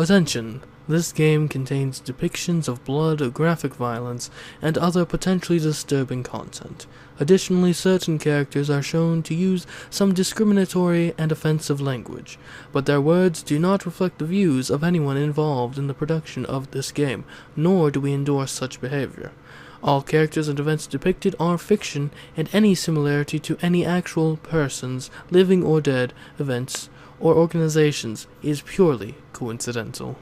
Attention! This game contains depictions of blood, graphic violence, and other potentially disturbing content. Additionally, certain characters are shown to use some discriminatory and offensive language, but their words do not reflect the views of anyone involved in the production of this game, nor do we endorse such behavior. All characters and events depicted are fiction, and any similarity to any actual persons, living or dead, events, or organizations is purely coincidental.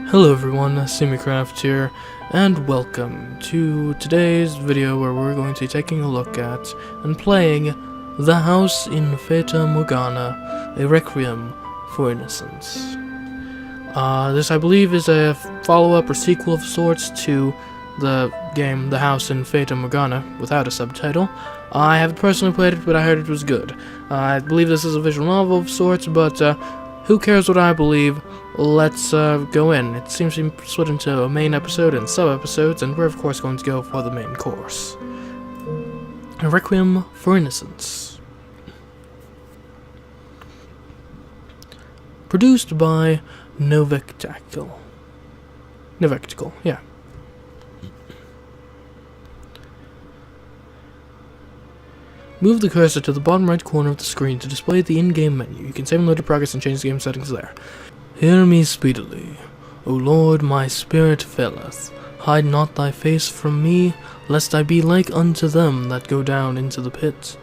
Hello everyone, CMeeCraft here, and welcome to today's video where we're going to be taking a look at and playing The House in Fata Morgana, a Requiem for Innocence. This, I believe, is a follow-up or sequel of sorts to the game The House in Fata Morgana, without a subtitle. I haven't personally played it, but I heard it was good. I believe this is a visual novel of sorts, but who cares what I believe? Let's go in. It seems to be split into a main episode and sub-episodes, and we're of course going to go for the main course. A Requiem for Innocence. Produced by Novectical, yeah. Move the cursor to the bottom right corner of the screen to display the in-game menu. You can save and load the progress and change the game settings there. Hear me speedily. O Lord, my spirit faileth. Hide not thy face from me, lest I be like unto them that go down into the pit.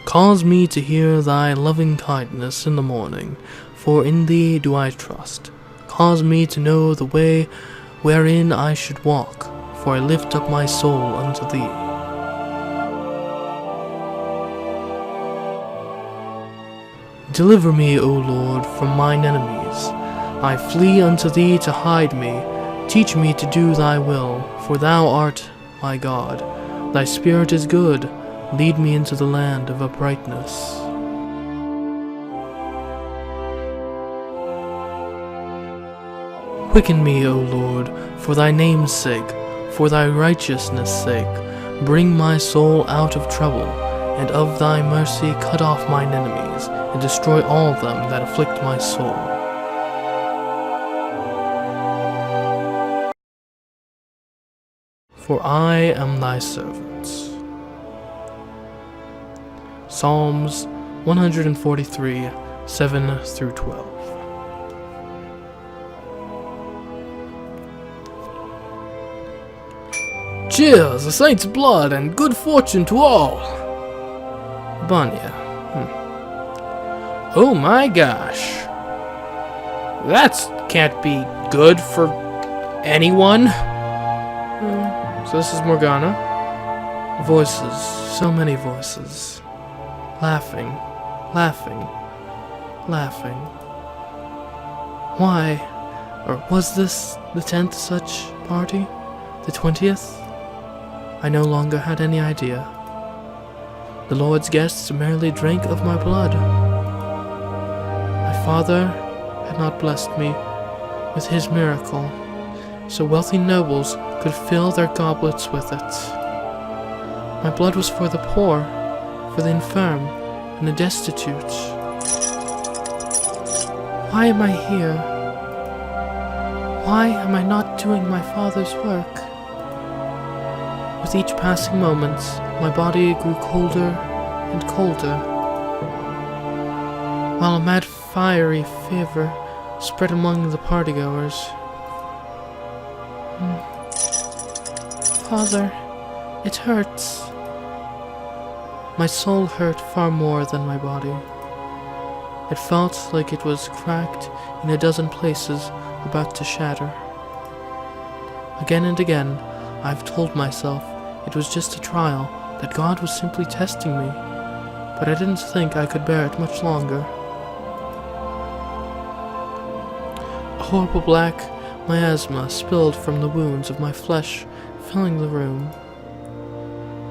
Cause me to hear thy loving kindness in the morning, for in thee do I trust. Cause me to know the way wherein I should walk, for I lift up my soul unto thee. Deliver me, O Lord, from mine enemies. I flee unto thee to hide me. Teach me to do thy will, for thou art my God. Thy spirit is good. Lead me into the land of uprightness. Quicken me, O Lord, for thy name's sake, for thy righteousness' sake. Bring my soul out of trouble, and of thy mercy cut off mine enemies, and destroy all them that afflict my soul. For I am thy servant. Psalms 143, 7 through 12. Cheers, a saint's blood, and good fortune to all! Banya. Oh my gosh. That can't be good for anyone. So this is Morgana. Voices, so many voices. Laughing, laughing, laughing. Why? Or was this the 10th such party? The 20th? I no longer had any idea. The Lord's guests merely drank of my blood. My father had not blessed me with his miracle, so wealthy nobles could fill their goblets with it. My blood was for the poor, for the infirm, and the destitute. Why am I here? Why am I not doing my father's work? With each passing moment, my body grew colder and colder, while a mad fiery fever spread among the partygoers. Father, it hurts. My soul hurt far more than my body. It felt like it was cracked in a dozen places, about to shatter. Again and again, I've told myself it was just a trial, that God was simply testing me, but I didn't think I could bear it much longer. A horrible black miasma spilled from the wounds of my flesh, filling the room.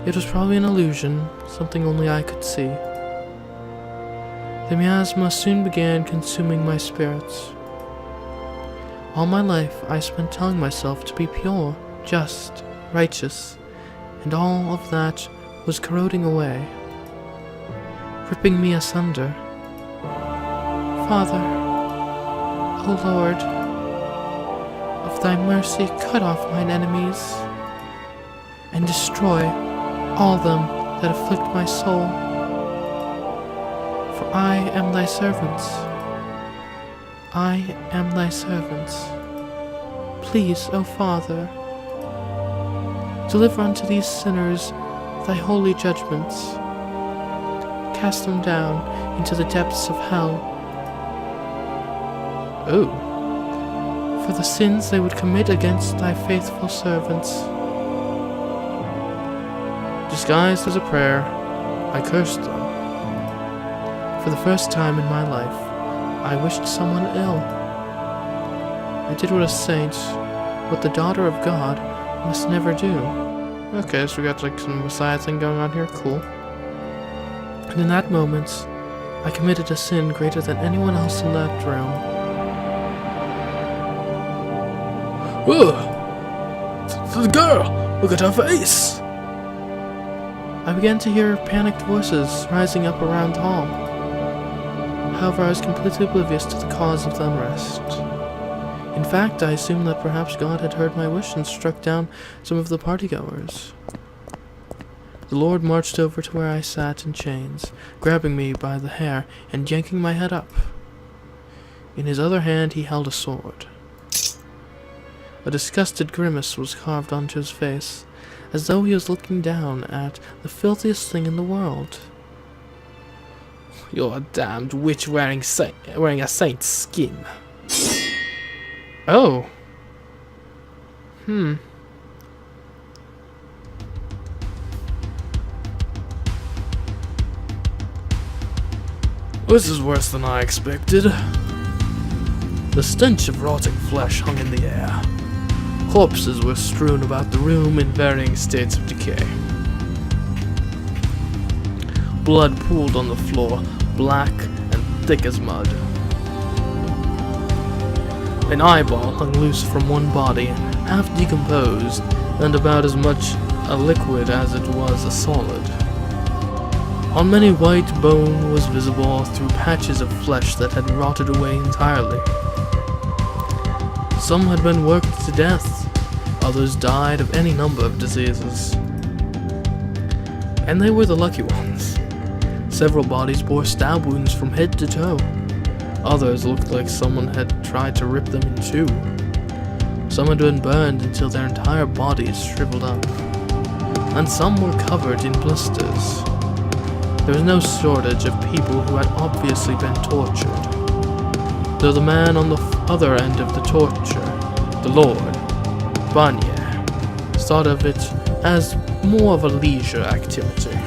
It was probably an illusion, something only I could see. The miasma soon began consuming my spirits. All my life I spent telling myself to be pure, just, righteous, and all of that was corroding away, ripping me asunder. Father, O Lord, of thy mercy cut off mine enemies, and destroy all them that afflict my soul. For I am thy servant. I am thy servant. Please, O Father, deliver unto these sinners thy holy judgments. Cast them down into the depths of hell. Oh. For the sins they would commit against thy faithful servants. Disguised as a prayer, I cursed them. For the first time in my life, I wished someone ill. I did what a saint, what the daughter of God, must never do. Okay, so we got like some Messiah thing going on here, cool. And in that moment, I committed a sin greater than anyone else in that room. Ugh! The girl! Look at her face! I began to hear panicked voices rising up around the hall. However, I was completely oblivious to the cause of the unrest. In fact, I assumed that perhaps God had heard my wish and struck down some of the partygoers. The Lord marched over to where I sat in chains, grabbing me by the hair and yanking my head up. In his other hand he held a sword. A disgusted grimace was carved onto his face, as though he was looking down at the filthiest thing in the world. You're a damned witch wearing a saint's skin. Oh. This is worse than I expected. The stench of rotting flesh hung in the air. Corpses were strewn about the room in varying states of decay. Blood pooled on the floor, black and thick as mud. An eyeball hung loose from one body, half decomposed, and about as much a liquid as it was a solid. On many white bone was visible through patches of flesh that had rotted away entirely. Some had been worked to death, others died of any number of diseases. And they were the lucky ones. Several bodies bore stab wounds from head to toe. Others looked like someone had tried to rip them in two. Some had been burned until their entire bodies shriveled up. And some were covered in blisters. There was no shortage of people who had obviously been tortured. Though the man on the other end of the torture, the Lord, Banya, thought of it as more of a leisure activity.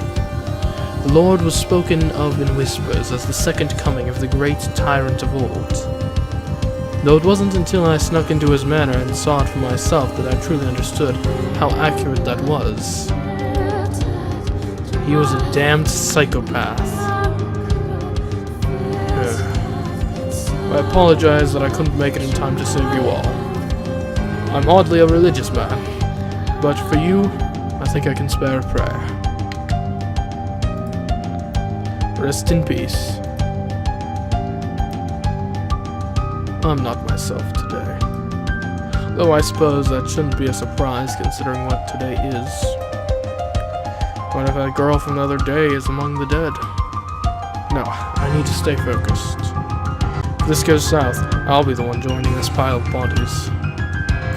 The Lord was spoken of in whispers as the second coming of the great tyrant of old. Though it wasn't until I snuck into his manor and saw it for myself that I truly understood how accurate that was. He was a damned psychopath. I apologize that I couldn't make it in time to save you all. I'm oddly a religious man, but for you, I think I can spare a prayer. Rest in peace. I'm not myself today. Though I suppose that shouldn't be a surprise considering what today is. What if that girl from the other day is among the dead? No, I need to stay focused. If this goes south, I'll be the one joining this pile of bodies.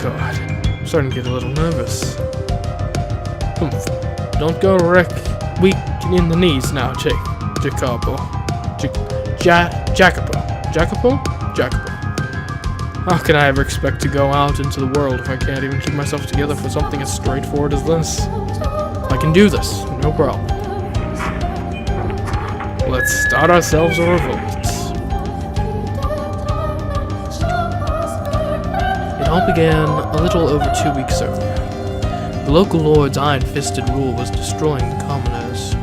God, I'm starting to get a little nervous. Don't go weak in the knees now, Jacopo. Jacopo? How can I ever expect to go out into the world if I can't even keep myself together for something as straightforward as this? I can do this, no problem. Let's start ourselves a revolt. It all began a little over 2 weeks earlier. The local lord's iron-fisted rule was destroying the commoners.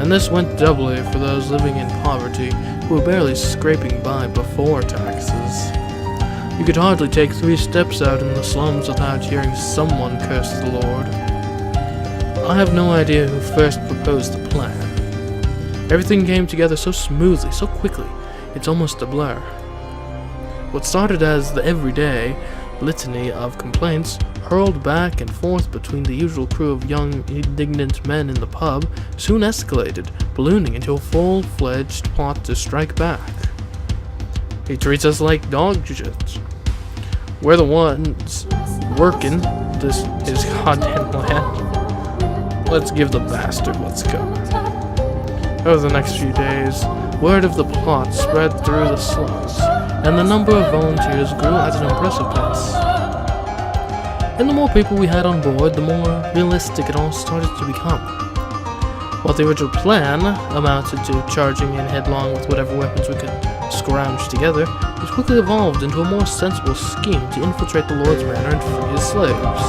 And this went doubly for those living in poverty who were barely scraping by before taxes. You could hardly take 3 steps out in the slums without hearing someone curse the Lord. I have no idea who first proposed the plan. Everything came together so smoothly, so quickly. it's almost a blur. What started as the everyday litany of complaints hurled back and forth between the usual crew of young, indignant men in the pub soon escalated, ballooning into a full-fledged plot to strike back. He treats us like dog shit. We're the ones working his goddamn land. Let's give the bastard what's coming. Over the next few days, word of the plot spread through the slums, and the number of volunteers grew at an impressive pace. And the more people we had on board, the more realistic it all started to become. While the original plan amounted to charging in headlong with whatever weapons we could scrounge together, it quickly evolved into a more sensible scheme to infiltrate the Lord's manor and free his slaves.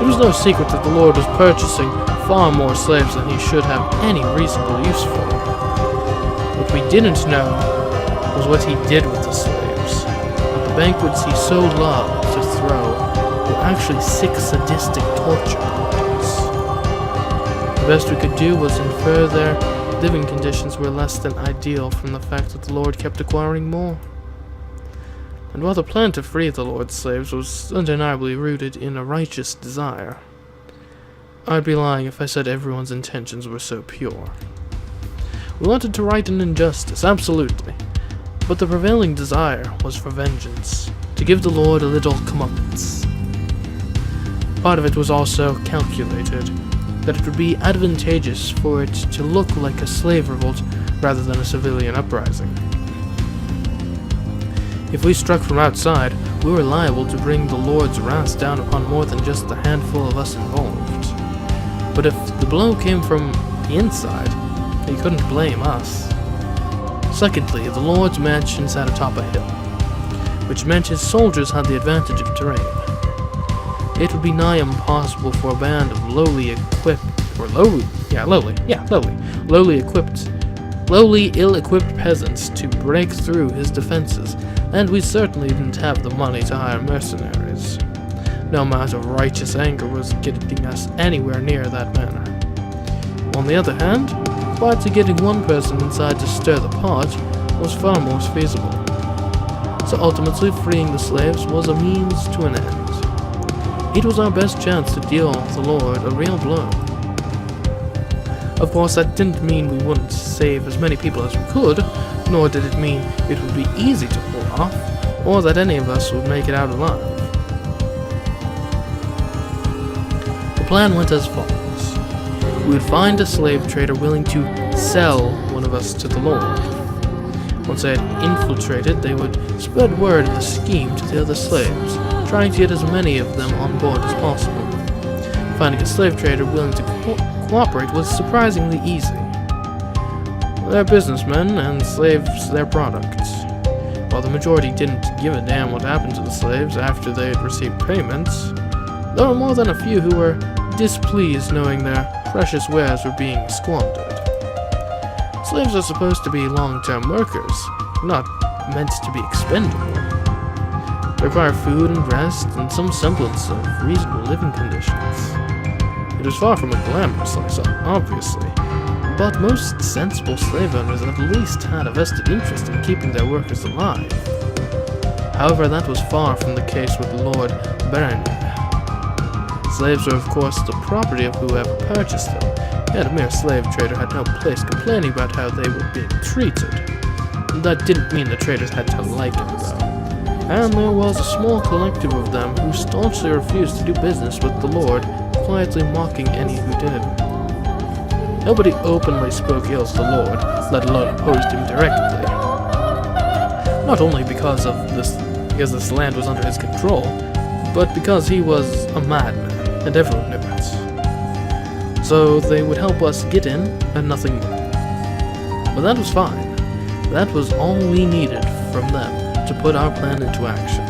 It was no secret that the Lord was purchasing far more slaves than he should have any reasonable use for. What we didn't know was what he did with the slaves. The banquets he so loved to throw were actually 6 sadistic torture parties. The best we could do was infer their living conditions were less than ideal from the fact that the Lord kept acquiring more. And while the plan to free the Lord's slaves was undeniably rooted in a righteous desire, I'd be lying if I said everyone's intentions were so pure. We wanted to right an injustice, absolutely, but the prevailing desire was for vengeance, to give the Lord a little comeuppance. Part of it was also calculated that it would be advantageous for it to look like a slave revolt rather than a civilian uprising. If we struck from outside, we were liable to bring the Lord's wrath down upon more than just the handful of us involved. But if the blow came from the inside, he couldn't blame us. Secondly, the Lord's mansion sat atop a hill, which meant his soldiers had the advantage of terrain. It would be nigh impossible for a band of lowly ill-equipped peasants to break through his defenses, and we certainly didn't have the money to hire mercenaries. No amount of righteous anger was getting us anywhere near that manor. On the other hand, quietly getting one person inside to stir the pot was far more feasible. So ultimately, freeing the slaves was a means to an end. It was our best chance to deal the Lord a real blow. Of course, that didn't mean we wouldn't save as many people as we could, nor did it mean it would be easy to pull off, or that any of us would make it out alive. The plan went as follows. We would find a slave trader willing to sell one of us to the Lord. Once they had infiltrated, they would spread word of the scheme to the other slaves, trying to get as many of them on board as possible. Finding a slave trader willing to cooperate was surprisingly easy. They're businessmen, and slaves their products. While the majority didn't give a damn what happened to the slaves after they had received payments, there were more than a few who were displeased knowing their precious wares were being squandered. Slaves are supposed to be long-term workers, not meant to be expendable. They require food and rest and some semblance of reasonable living conditions. It was far from a glamorous lifestyle, obviously, but most sensible slave owners at least had a vested interest in keeping their workers alive. However, that was far from the case with Lord Baron. Slaves were of course the property of whoever purchased them, yet a mere slave trader had no place complaining about how they were being treated. That didn't mean the traders had to like it though, and there was a small collective of them who staunchly refused to do business with the Lord, quietly mocking any who did. Nobody openly spoke ill of the Lord, let alone opposed him directly. Not only because this land was under his control, but because he was a madman, and everyone knew it. So they would help us get in, and nothing more. But that was fine. That was all we needed from them to put our plan into action.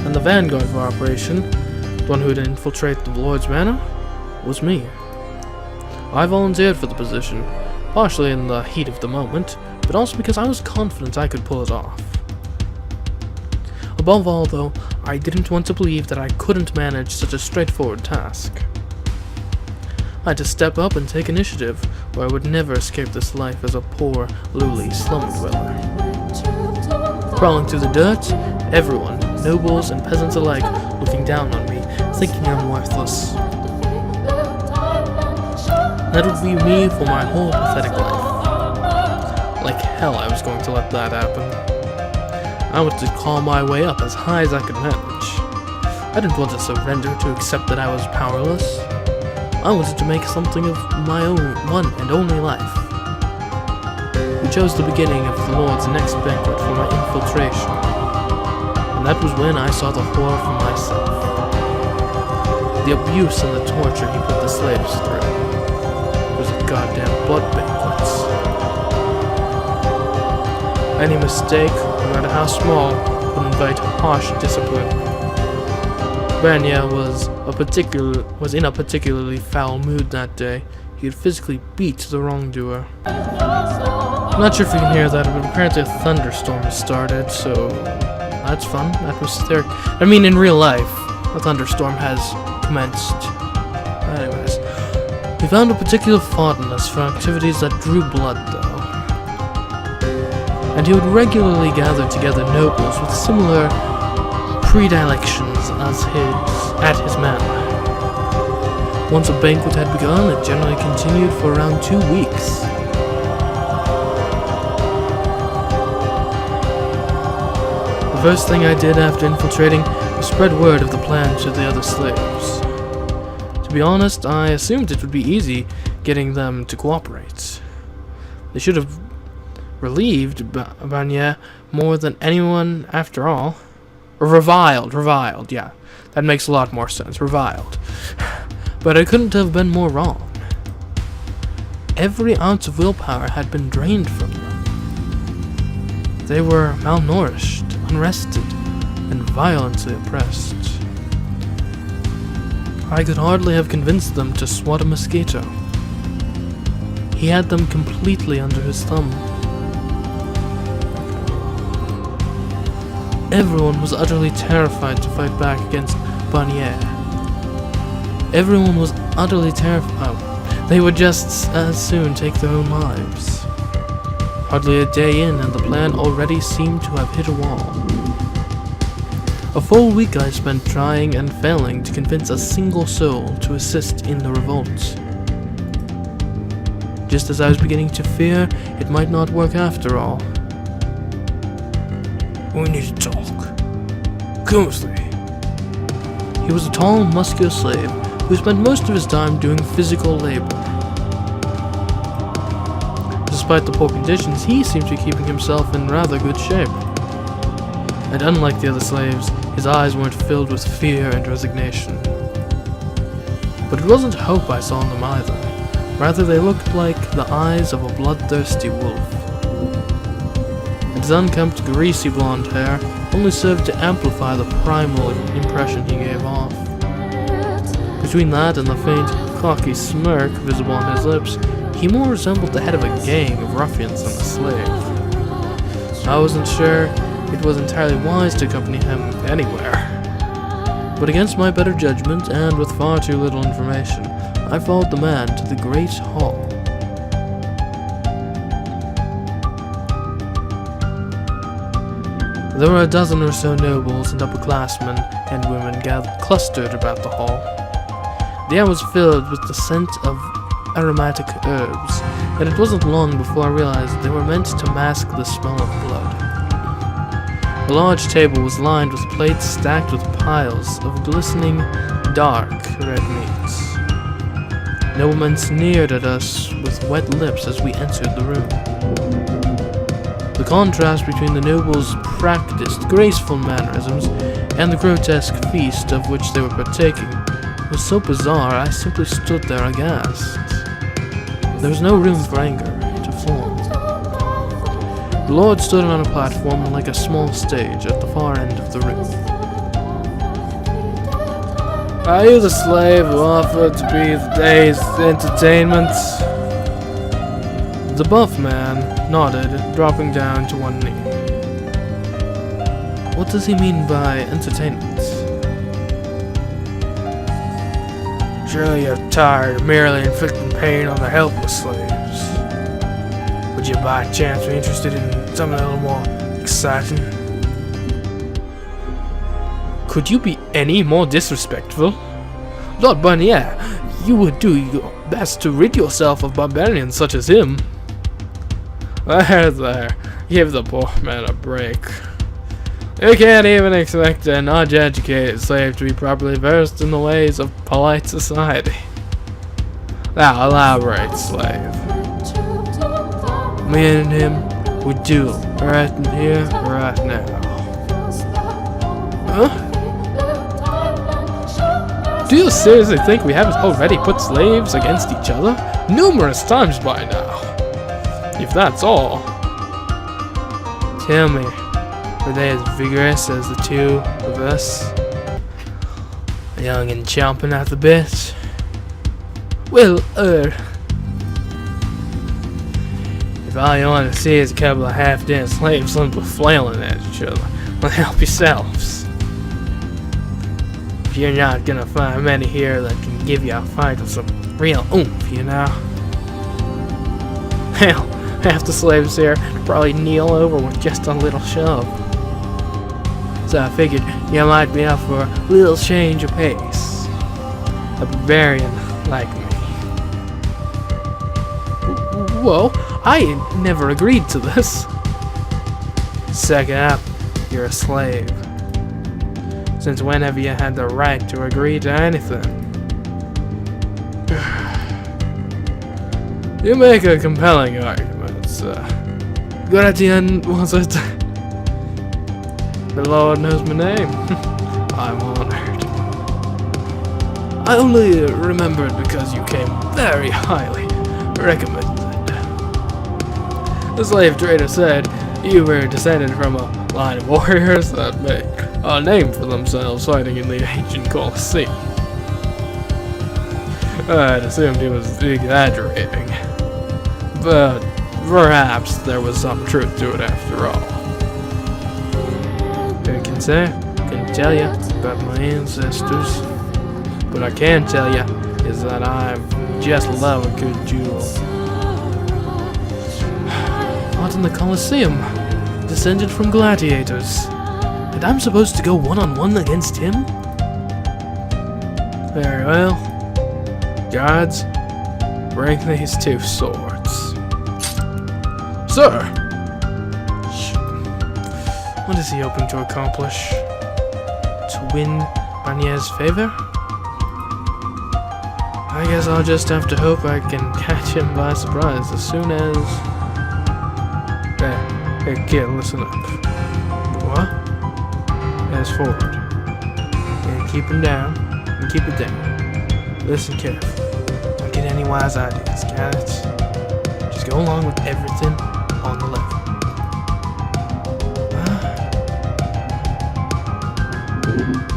And the vanguard of our operation, the one who would infiltrate the Lord's manor, was me. I volunteered for the position, partially in the heat of the moment, but also because I was confident I could pull it off. Above all, though, I didn't want to believe that I couldn't manage such a straightforward task. I had to step up and take initiative, or I would never escape this life as a poor, lowly slum dweller. Crawling through the dirt, everyone, nobles and peasants alike, looking down on me, thinking I'm worthless. That would be me for my whole pathetic life. Like hell I was going to let that happen. I wanted to claw my way up as high as I could manage. I didn't want to surrender to accept that I was powerless. I wanted to make something of my own one and only life. We chose the beginning of the Lord's next banquet for my infiltration, and that was when I saw the horror for myself. The abuse and the torture he put the slaves through. It was a goddamn blood banquet. Any mistake, no matter how small, would invite harsh discipline. Banya was in a particularly foul mood that day. He had physically beat the wrongdoer. I'm not sure if you can hear that, but apparently a thunderstorm has started, so that's fun, atmospheric. I mean, in real life, a thunderstorm has commenced. Anyways, he found a particular fondness for activities that drew blood, though. And he would regularly gather together nobles with similar predilections at his manor. Once a banquet had begun, it generally continued for around 2 weeks. The first thing I did after infiltrating was spread word of the plan to the other slaves. To be honest, I assumed it would be easy getting them to cooperate. They should have relieved Banya more than anyone after all. Or reviled, yeah. That makes a lot more sense, reviled. But I couldn't have been more wrong. Every ounce of willpower had been drained from them. They were malnourished, unrested, and violently oppressed. I could hardly have convinced them to swat a mosquito. He had them completely under his thumb. Everyone was utterly terrified to fight back against Banya. Everyone was utterly terrified. They would just as soon take their own lives. Hardly a day in, and the plan already seemed to have hit a wall. A full week I spent trying and failing to convince a single soul to assist in the revolt. Just as I was beginning to fear it might not work after all. We need to talk. Come with me. He was a tall, muscular slave who spent most of his time doing physical labor. Despite the poor conditions, he seemed to be keeping himself in rather good shape. And unlike the other slaves, his eyes weren't filled with fear and resignation. But it wasn't hope I saw in them either. Rather, they looked like the eyes of a bloodthirsty wolf. His unkempt, greasy blonde hair only served to amplify the primal impression he gave off. Between that and the faint, cocky smirk visible on his lips, he more resembled the head of a gang of ruffians than a slave. I wasn't sure it was entirely wise to accompany him anywhere. But against my better judgment, and with far too little information, I followed the man to the great hall. There were a dozen or so nobles and upperclassmen and women clustered about the hall. The air was filled with the scent of aromatic herbs, and it wasn't long before I realized they were meant to mask the smell of blood. A large table was lined with plates stacked with piles of glistening, dark red meats. Noblemen sneered at us with wet lips as we entered the room. The contrast between the nobles' practiced, graceful mannerisms and the grotesque feast of which they were partaking was so bizarre I simply stood there aghast. There was no room for anger to form. The Lord stood on a platform like a small stage at the far end of the room. Are you the slave who offered to be the day's entertainment? The buff man nodded, dropping down to one knee. What does he mean by entertainment? Surely you're tired of merely inflicting pain on the helpless slaves. Would you by chance be interested in something a little more exciting? Could you be any more disrespectful? Lord Barnier, you would do your best to rid yourself of barbarians such as him. There. Give the poor man a break. You can't even expect an uneducated slave to be properly versed in the ways of polite society. Now elaborate, slave. Me and him would duel right here, right now. Huh? Do you seriously think we haven't already put slaves against each other? Numerous times by now. If that's all. Tell me, were they as vigorous as the two of us? Young and chomping at the bit? Well, if all you want to see is a couple of half-dead slaves simply flailing at each other, well, help yourselves. You're not gonna find many here that can give you a fight with some real oomph, you know? Hell, half the slaves here probably kneel over with just a little shove. So I figured you might be up for a little change of pace. A barbarian like me. Whoa, I never agreed to this. Suck it up, you're a slave. Since when have you had the right to agree to anything? You make a compelling argument. Gretchen, was it? The Lord knows my name. I'm honored. I only remembered because you came very highly recommended. The slave trader said you were descended from a line of warriors that make a name for themselves fighting in the ancient Colosseum. I'd assumed he was exaggerating, but perhaps there was some truth to it after all. I can tell you about my ancestors, but I can tell you is that I just love a good duel. Fought in the Colosseum, descended from gladiators. And I'm supposed to go one-on-one against him? Very well. Guards, bring these two swords. Sir! What is he hoping to accomplish? To win Barnier's favor? I guess I'll just have to hope I can catch him by surprise as soon as... Hey, kid, listen up. What? As forward. And keep him down. And keep it down. Listen carefully. Don't get any wise ideas, got it? Just go along with everything on the level.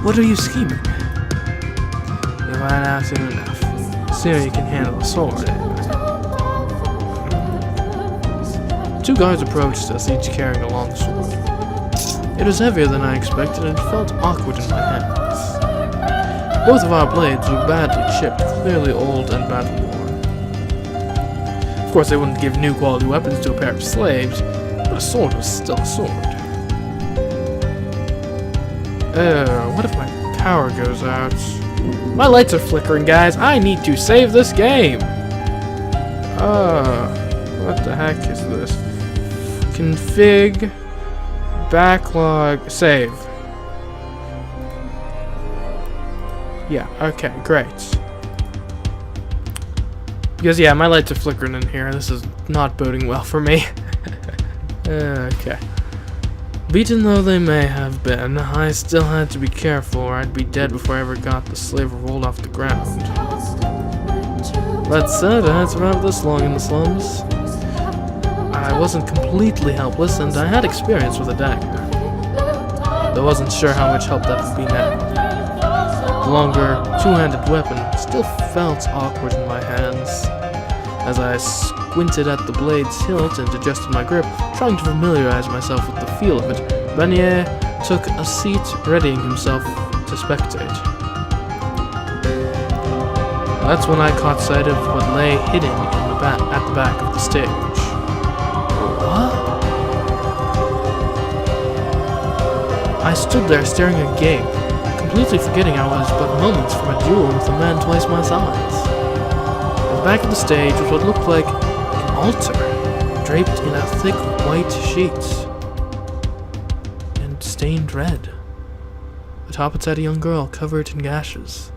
What are you scheming? You'll find out soon enough. Soon you can handle a sword, Two guards approached us, each carrying a long sword. It was heavier than I expected and felt awkward in my hands. Both of our blades were badly chipped, clearly old and battle-worn. Of course, they wouldn't give new quality weapons to a pair of slaves, but a sword was still a sword. What if my power goes out? My lights are flickering, guys. I need to save this game. What the heck is this? Config, backlog, save. Yeah, okay, great. Because, yeah, my lights are flickering in here. This is not boding well for me. Okay. Beaten though they may have been, I still had to be careful or I'd be dead before I ever got the slave rolled off the ground. That said, I had survived this long in the slums. I wasn't completely helpless and I had experience with a dagger. Though I wasn't sure how much help that would be now. The longer, two-handed weapon still felt awkward in my hands. As I squinted at the blade's hilt and adjusted my grip, trying to familiarize myself with the feel of it, Barnier took a seat, readying himself to spectate. That's when I caught sight of what lay hidden in the at the back of the stage. What? I stood there staring agape, completely forgetting I was but moments from a duel with a man twice my size. At the back of the stage was what looked like an altar, draped in a thick white sheet and stained red. Atop it sat a young girl covered in gashes.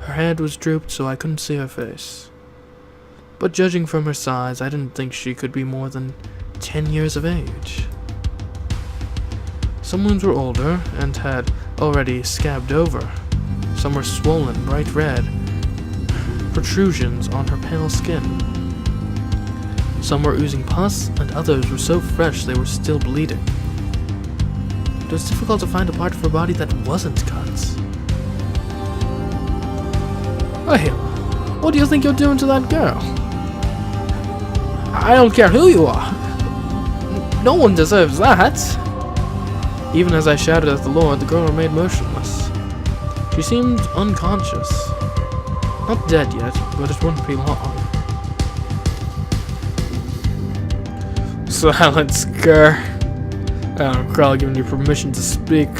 Her head was drooped so I couldn't see her face. But judging from her size, I didn't think she could be more than 10 years of age. Some wounds were older and had already scabbed over. Some were swollen, bright red, protrusions on her pale skin. Some were oozing pus, and others were so fresh they were still bleeding. It was difficult to find a part of her body that wasn't cut. Hey, what do you think you're doing to that girl? I don't care who you are. No one deserves that. Even as I shouted at the Lord, the girl remained motionless. She seemed unconscious. Not dead yet, but it wouldn't be long. Silence, girl. I don't recall giving you permission to speak.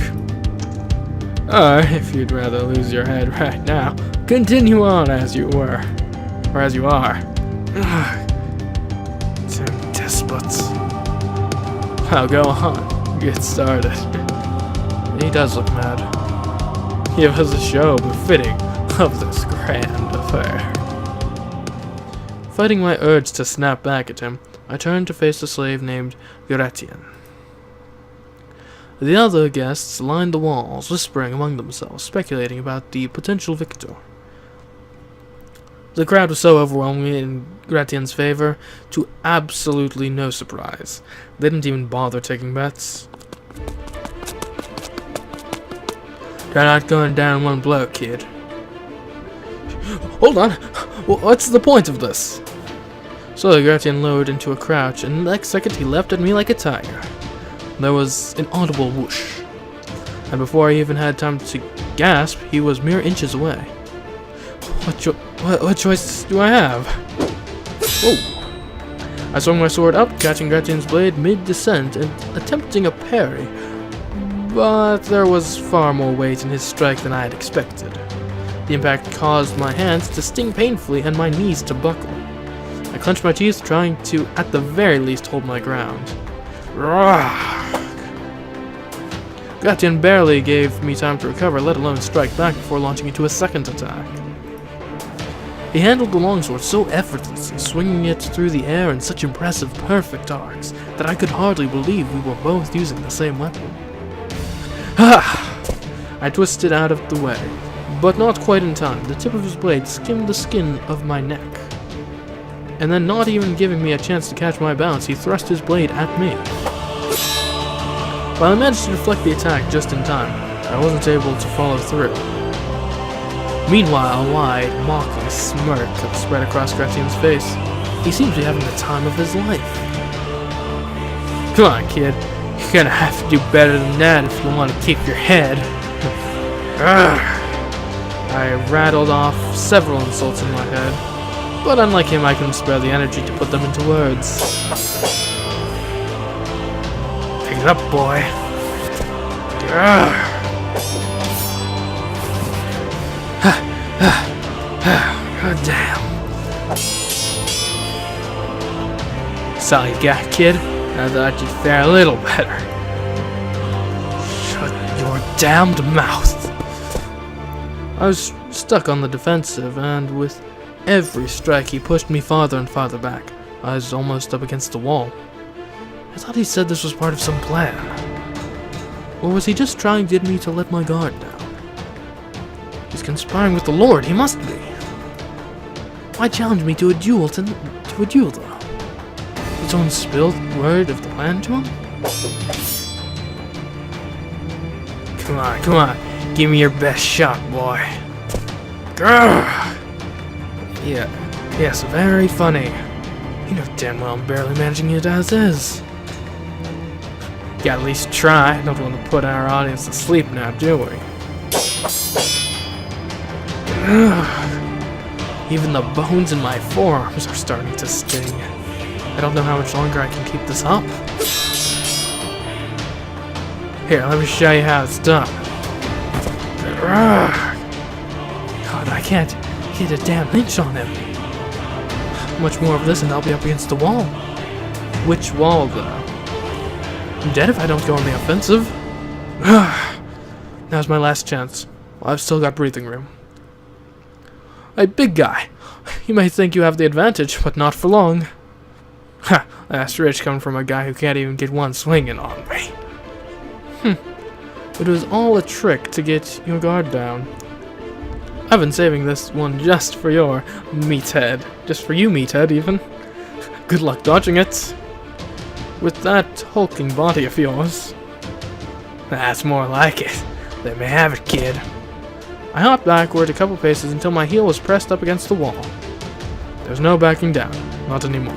Or, if you'd rather lose your head right now, continue on as you were. Or as you are. Damn despots. Now go on. Get started. He does look mad. Give us a show befitting of this grand affair. Fighting my urge to snap back at him, I turned to face a slave named Gretchen. The other guests lined the walls, whispering among themselves, speculating about the potential victor. The crowd was so overwhelming in Gretchen's favor, to absolutely no surprise. They didn't even bother taking bets. You're not going down one blow, kid. Hold on! What's the point of this? Slowly, Gretchen lowered into a crouch, and the next second he leapt at me like a tiger. There was an audible whoosh, and before I even had time to gasp, he was mere inches away. What choice do I have? Whoa! I swung my sword up, catching Gretchen's blade mid-descent and attempting a parry, but there was far more weight in his strike than I had expected. The impact caused my hands to sting painfully and my knees to buckle. I clenched my teeth, trying to, at the very least, hold my ground. Gretchen barely gave me time to recover, let alone strike back before launching into a second attack. He handled the longsword so effortlessly, swinging it through the air in such impressive, perfect arcs, that I could hardly believe we were both using the same weapon. I twisted out of the way, but not quite in time. The tip of his blade skimmed the skin of my neck. And then, not even giving me a chance to catch my bounce, he thrust his blade at me. While I managed to deflect the attack just in time, I wasn't able to follow through. Meanwhile, a wide, mocking smirk spread across Gretchen's face. He seemed to be having the time of his life. Come on, kid. You're gonna have to do better than that if you want to keep your head. I rattled off several insults in my head, but unlike him, I couldn't spare the energy to put them into words. Pick it up, boy. Oh, damn. That's all you got, kid? I thought you'd fare a little better. Shut your damned mouth. I was stuck on the defensive, and with every strike he pushed me farther and farther back. I was almost up against the wall. I thought he said this was part of some plan. Or was he just trying to get me to let my guard down? He's conspiring with the Lord, he must be. Why challenge me to a duel though? Did someone spill word of the plan to him? Come on. Give me your best shot, boy. Grrr! Yeah, yes, very funny. You know damn well I'm barely managing it as is. Gotta at least try. Don't want to put our audience to sleep now, do we? Even the bones in my forearms are starting to sting. I don't know how much longer I can keep this up. Here, let me show you how it's done. God, I can't get a damn inch on him. Much more of this and I'll be up against the wall. Which wall, though? I'm dead if I don't go on the offensive. Now's my last chance. Well, I've still got breathing room. Hey, big guy. You may think you have the advantage, but not for long. Ha! That's rich coming from a guy who can't even get one swing in on me. It was all a trick to get your guard down. I've been saving this one just for your meathead. Just for you, meathead, even. Good luck dodging it. With that hulking body of yours. That's more like it. Let me have it, kid. I hopped backward a couple paces until my heel was pressed up against the wall. There's no backing down. Not anymore.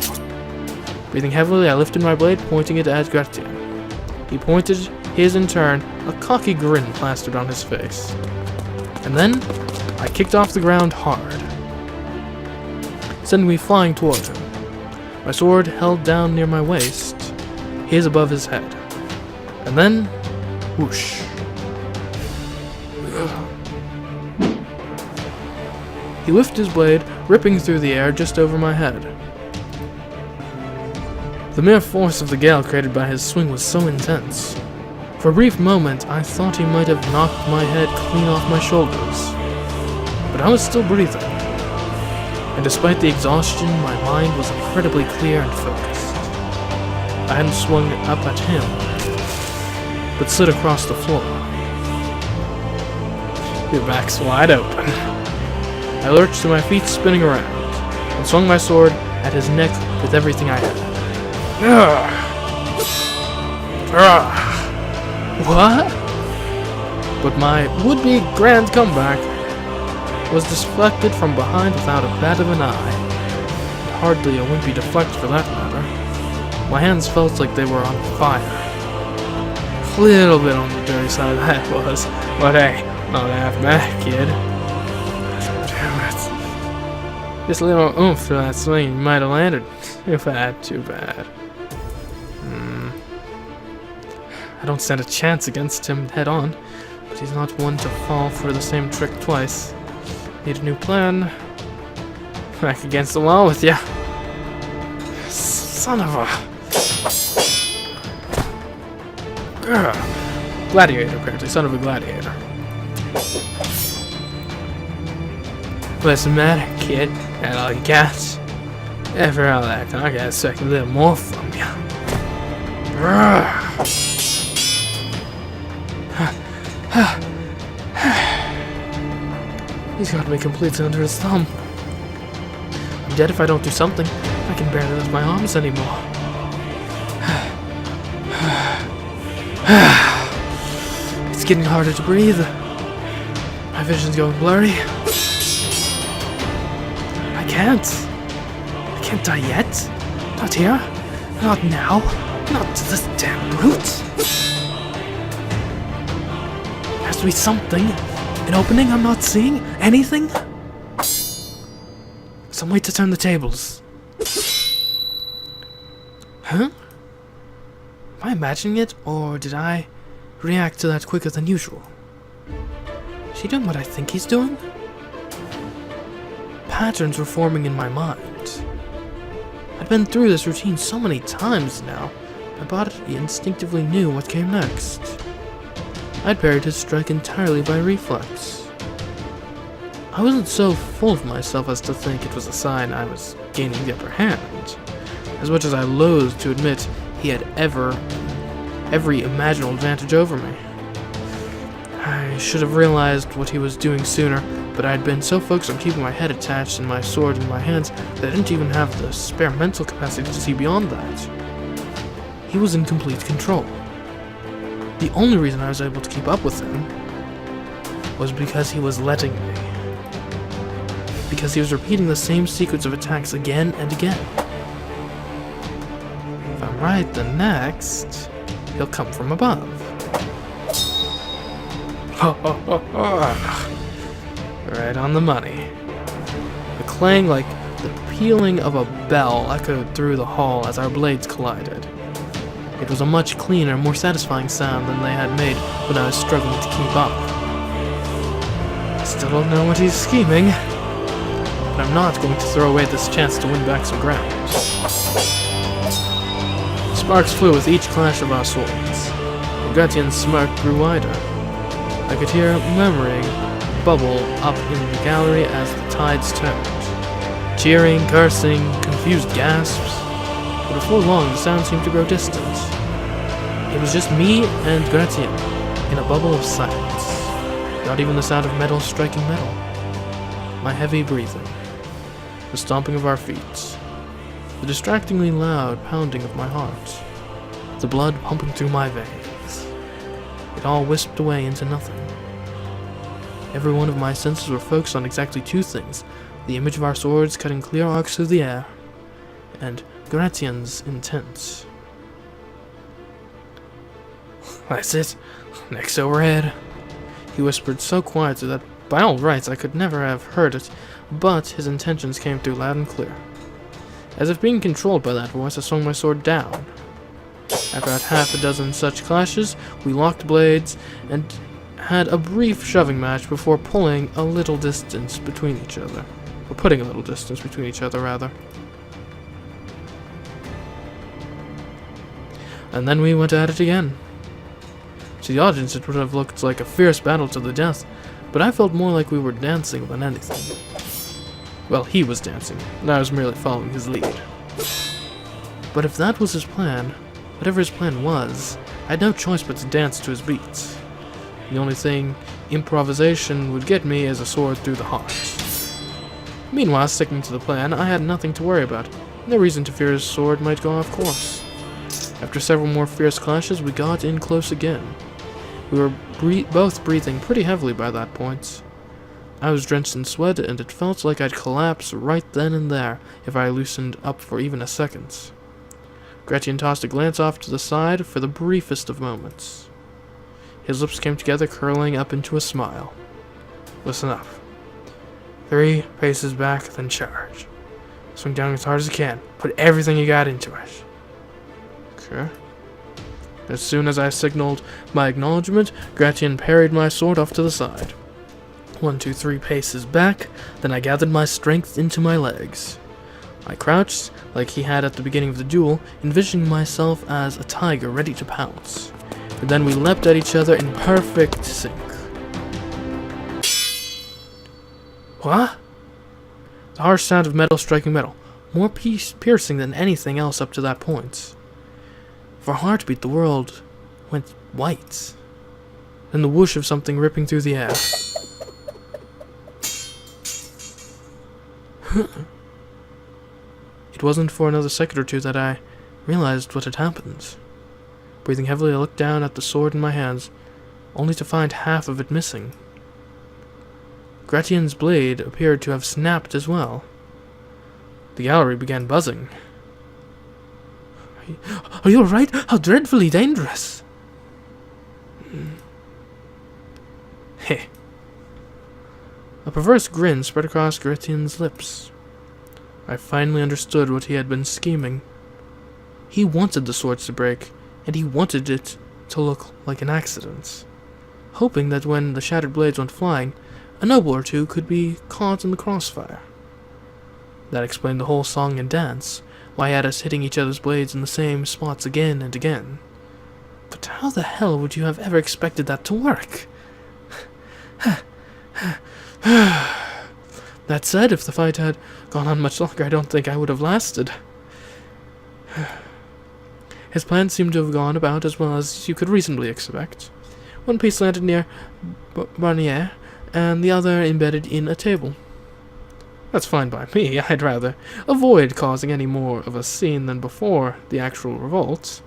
Breathing heavily, I lifted my blade, pointing it at Gretchen. He pointed his in turn, a cocky grin plastered on his face. And then, I kicked off the ground hard, sending me flying toward him. My sword held down near my waist, his above his head. And then, whoosh. He lifted his blade, ripping through the air just over my head. The mere force of the gale created by his swing was so intense. For a brief moment, I thought he might have knocked my head clean off my shoulders. But I was still breathing. And despite the exhaustion, my mind was incredibly clear and focused. I hadn't swung up at him, but slid across the floor. Your back's wide open. I lurched to my feet, spinning around, and swung my sword at his neck with everything I had. What? But my would-be grand comeback was deflected from behind without a bat of an eye. And hardly a wimpy deflect for that matter. My hands felt like they were on fire. A little bit on the dirty side that was, but hey, not half bad, kid. Damn it. Just a little oomph to that swing, you might have landed. If I had, too bad. I don't stand a chance against him head-on, but he's not one to fall for the same trick twice. Need a new plan. Back against the wall with ya. Son of a... Gladiator, apparently. Son of a gladiator. What's the matter, kid? That all you got? After all that, I gotta expect a little more from ya. He's got me completely under his thumb. I'm dead if I don't do something. I can barely lift my arms anymore. It's getting harder to breathe. My vision's going blurry. I can't die yet. Not here. Not now. Not to this damn brute. There has to be something. An opening I'm not seeing? Anything? Some way to turn the tables. Huh? Am I imagining it, or did I react to that quicker than usual? Is he doing what I think he's doing? Patterns were forming in my mind. I'd been through this routine so many times now, my body instinctively knew what came next. I'd parried his strike entirely by reflex. I wasn't so full of myself as to think it was a sign I was gaining the upper hand. As much as I loathed to admit he had every imaginable advantage over me. I should have realized what he was doing sooner, but I had been so focused on keeping my head attached and my sword in my hands that I didn't even have the spare mental capacity to see beyond that. He was in complete control. The only reason I was able to keep up with him was because he was letting me. Because he was repeating the same sequence of attacks again and again. If I'm right, then next, he'll come from above. Right on the money. The clang like the pealing of a bell echoed through the hall as our blades collided. It was a much cleaner, more satisfying sound than they had made when I was struggling to keep up. I still don't know what he's scheming, but I'm not going to throw away this chance to win back some ground. Sparks flew with each clash of our swords, and Gretchen's smirk grew wider. I could hear murmuring bubble up in the gallery as the tides turned. Cheering, cursing, confused gasps. But before long, the sound seemed to grow distant. It was just me and Gretchen in a bubble of silence. Not even the sound of metal striking metal. My heavy breathing. The stomping of our feet. The distractingly loud pounding of my heart. The blood pumping through my veins. It all wisped away into nothing. Every one of my senses were focused on exactly two things. The image of our swords cutting clear arcs through the air. And Gretchen's intent. That's it. Next overhead. He whispered so quietly that by all rights I could never have heard it, but his intentions came through loud and clear. As if being controlled by that voice, I swung my sword down. After about half a dozen such clashes, we locked blades and had a brief shoving match before pulling a little distance between each other. Or putting a little distance between each other, rather. And then we went at it again. To the audience, it would have looked like a fierce battle to the death, but I felt more like we were dancing than anything. Well, he was dancing, and I was merely following his lead. But if that was his plan, whatever his plan was, I had no choice but to dance to his beats. The only thing improvisation would get me is a sword through the heart. Meanwhile, sticking to the plan, I had nothing to worry about. No reason to fear his sword might go off course. After several more fierce clashes, we got in close again. We were both breathing pretty heavily by that point. I was drenched in sweat, and it felt like I'd collapse right then and there if I loosened up for even a second. Gretchen tossed a glance off to the side for the briefest of moments. His lips came together, curling up into a smile. Listen up. 3 paces back, then charge. Swing down as hard as you can. Put everything you got into it. Okay. As soon as I signaled my acknowledgement, Gretchen parried my sword off to the side. 1, 2, 3 paces back, then I gathered my strength into my legs. I crouched, like he had at the beginning of the duel, envisioning myself as a tiger ready to pounce. And then we leapt at each other in perfect sync. What? The harsh sound of metal striking metal, more piercing than anything else up to that point. For a heartbeat, the world went white. Then the whoosh of something ripping through the air. It wasn't for another second or two that I realized what had happened. Breathing heavily, I looked down at the sword in my hands, only to find half of it missing. Gretchen's blade appeared to have snapped as well. The gallery began buzzing. Are you alright? How dreadfully dangerous! Heh. A perverse grin spread across Gretchen's lips. I finally understood what he had been scheming. He wanted the swords to break, and he wanted it to look like an accident, hoping that when the shattered blades went flying, a noble or two could be caught in the crossfire. That explained the whole song and dance, why he had us hitting each other's blades in the same spots again and again. But how the hell would you have ever expected that to work? That said, if the fight had gone on much longer, I don't think I would have lasted. His plan seemed to have gone about as well as you could reasonably expect. One piece landed near Barnier, and the other embedded in a table. That's fine by me. I'd rather avoid causing any more of a scene than before the actual revolt.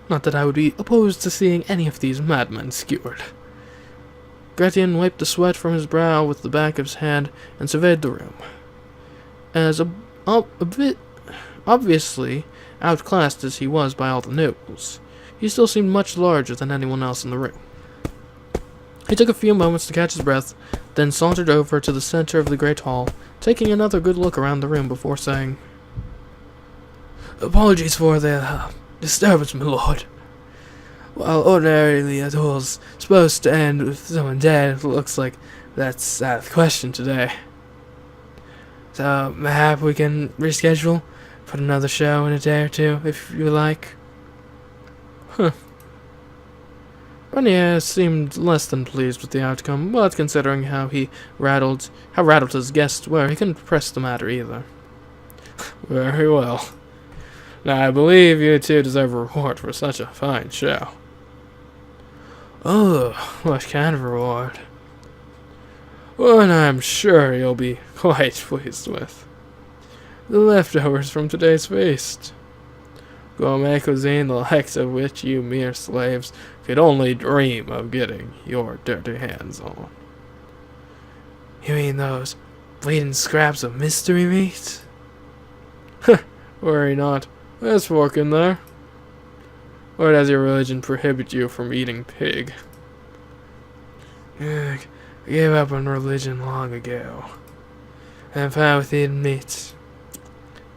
Not that I would be opposed to seeing any of these madmen skewered. Gretchen wiped the sweat from his brow with the back of his hand and surveyed the room. As a bit obviously outclassed as he was by all the nobles, he still seemed much larger than anyone else in the room. He took a few moments to catch his breath, then sauntered over to the center of the great hall, taking another good look around the room before saying, "Apologies for the disturbance, my lord. While ordinarily a duel's supposed to end with someone dead, it looks like that's out of the question today. So, mayhap we can reschedule, put another show in a day or two, if you like." Huh. Renier seemed less than pleased with the outcome, but considering how rattled his guests were, he couldn't press the matter either. "Very well. Now I believe you two deserve a reward for such a fine show." "Oh, what kind of reward?" "One I'm sure you'll be quite pleased with. The leftovers from today's feast. Gourmet cuisine, the likes of which you mere slaves could only dream of getting your dirty hands on." "You mean those bleeding scraps of mystery meat?" "Worry not. There's pork in there. Or does your religion prohibit you from eating pig?" "I gave up on religion long ago. I'm fine with eating meat.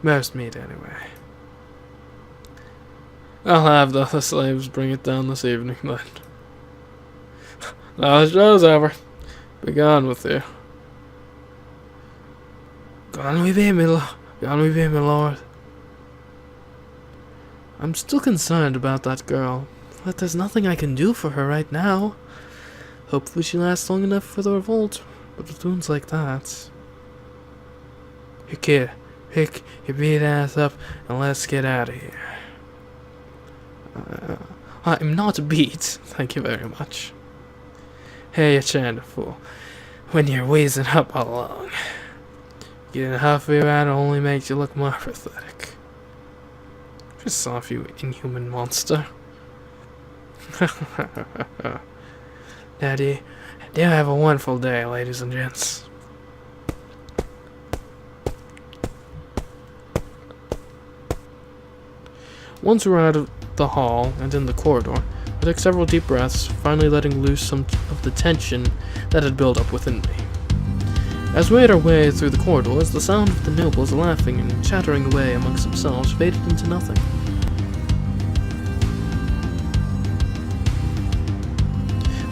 Most meat, anyway." "I'll have the other slaves bring it down this evening, then. Now the show's over. Be gone with you." Gone we be, my lord. I'm still concerned about that girl, but there's nothing I can do for her right now. Hopefully she lasts long enough for the revolt, but with wounds like that. "Here, kid, pick your beat ass up and let's get out of here." "I'm not beat, thank you very much." "Hey, you trying fool. When you're wheezing up along. Getting huffy about it only makes you look more pathetic. Piss off, you inhuman monster." Now, do you have a wonderful day, ladies and gents. Once we were out of the hall and in the corridor, I took several deep breaths, finally letting loose some of the tension that had built up within me. As we made our way through the corridors, the sound of the nobles laughing and chattering away amongst themselves faded into nothing.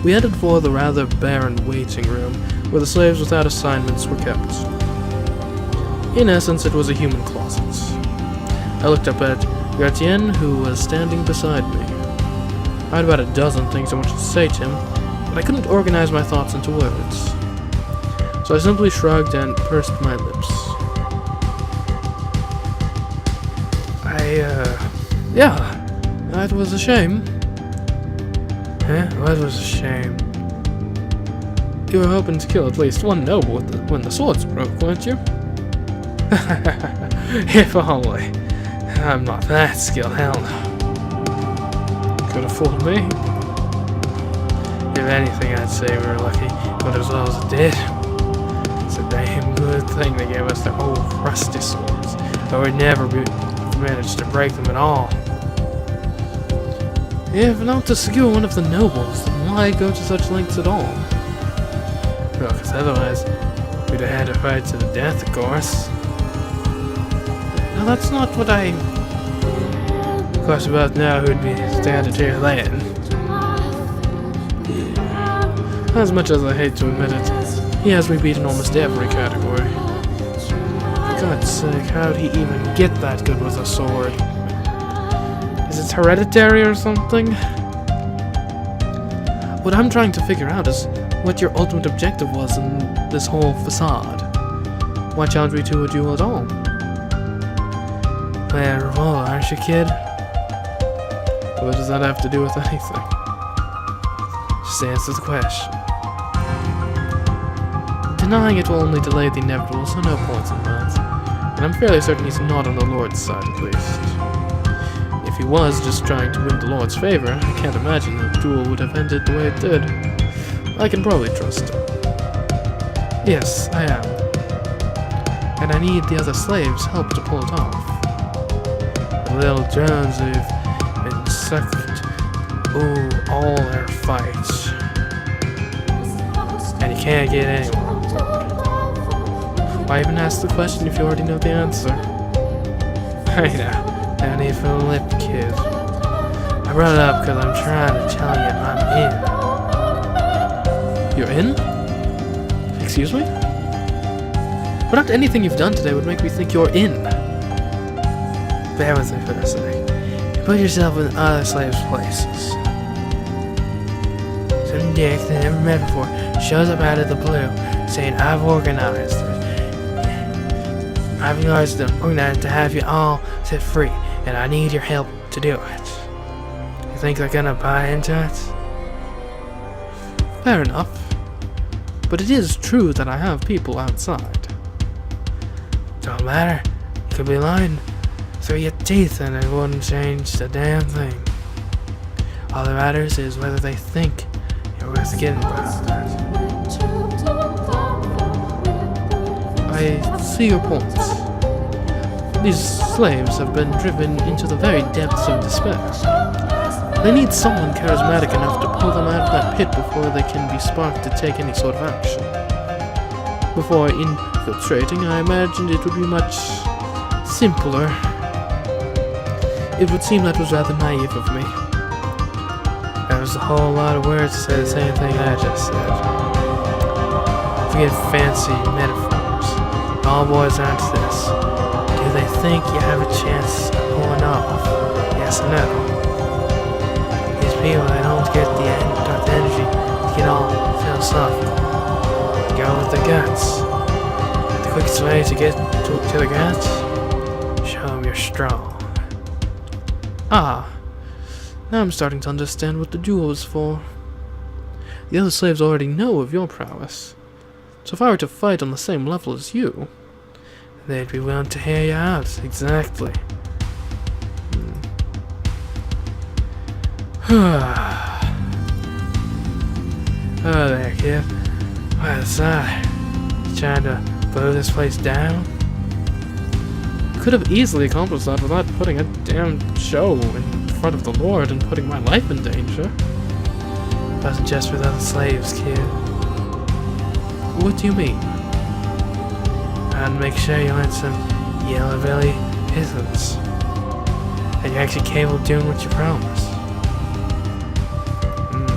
We headed for the rather barren waiting room, where the slaves without assignments were kept. In essence, it was a human closet. I looked up at Gretchen, who was standing beside me. I had about a dozen things I wanted to say to him, but I couldn't organize my thoughts into words. So I simply shrugged and pursed my lips. Yeah, that was a shame." "What was a shame?" "You were hoping to kill at least one noble when the swords broke, weren't you?" "If only. I'm not that skilled, hell no." "Could have fooled me." "If anything, I'd say we were lucky, but as well as it did. It's a damn good thing they gave us their old rusty swords, or we'd never managed to break them at all." "If not to secure one of the nobles, then why go to such lengths at all?" "Well, because otherwise, we'd have had to fight to the death, of course." "No, that's not what I... Of course, we both know who'd be standing here then." As much as I hate to admit it, he has me beat in almost every category. For God's sake, how'd he even get that good with a sword? Is it hereditary or something? What I'm trying to figure out is what your ultimate objective was in this whole facade. Why challenge me to a duel at all? Playing a revolt, aren't you, kid? What does that have to do with anything? Just answer the question. Denying it will only delay the inevitable, so no points in that. And I'm fairly certain he's not on the Lord's side, at least. If he was just trying to win the Lord's favor, I can't imagine the duel would have ended the way it did. I can probably trust him. Yes, I am. And I need the other slaves' help to pull it off. The little drones who've been sucked all their fights. and you can't get anyone on board. Why even ask the question if you already know the answer? I know, no need for the lip, kid. I brought it up because I'm trying to tell you I'm in. You're in? Excuse me? But not anything you've done today would make me think you're in. Bear with me for a sec. You put yourself in other slaves' places. Some dick they never met before shows up out of the blue saying, I've organized to have you all set free, and I need your help to do it. You think they're gonna buy into it? Fair enough. But it is true that I have people outside. Don't matter. You could be lying through your teeth and it wouldn't change a damn thing. All that matters is whether they think you're worth getting past. I see your points. These slaves have been driven into the very depths of despair. They need someone charismatic enough to pull them out of that pit before they can be sparked to take any sort of action. Before infiltrating, I imagined it would be much simpler. It would seem that was rather naive of me. There was a whole lot of words to say the same thing I just said. Forget fancy metaphors. It all boils down to this. Do they think you have a chance of pulling off? Yes or no? These people, they don't get the energy to get all philosophical. Go with the guts. The quickest way to get to the guts? Show them you're strong. Ah, now I'm starting to understand what the duel is for. The other slaves already know of your prowess. So if I were to fight on the same level as you, they'd be willing to hear you out, exactly. Oh there, kid. What's that? You trying to blow this place down? You could have easily accomplished that without putting a damn show in front of the Lord and putting my life in danger. It wasn't just with other slaves, kid. What do you mean? I'd make sure you aren't some yellow belly peasants. That you're actually capable of doing what you promised. And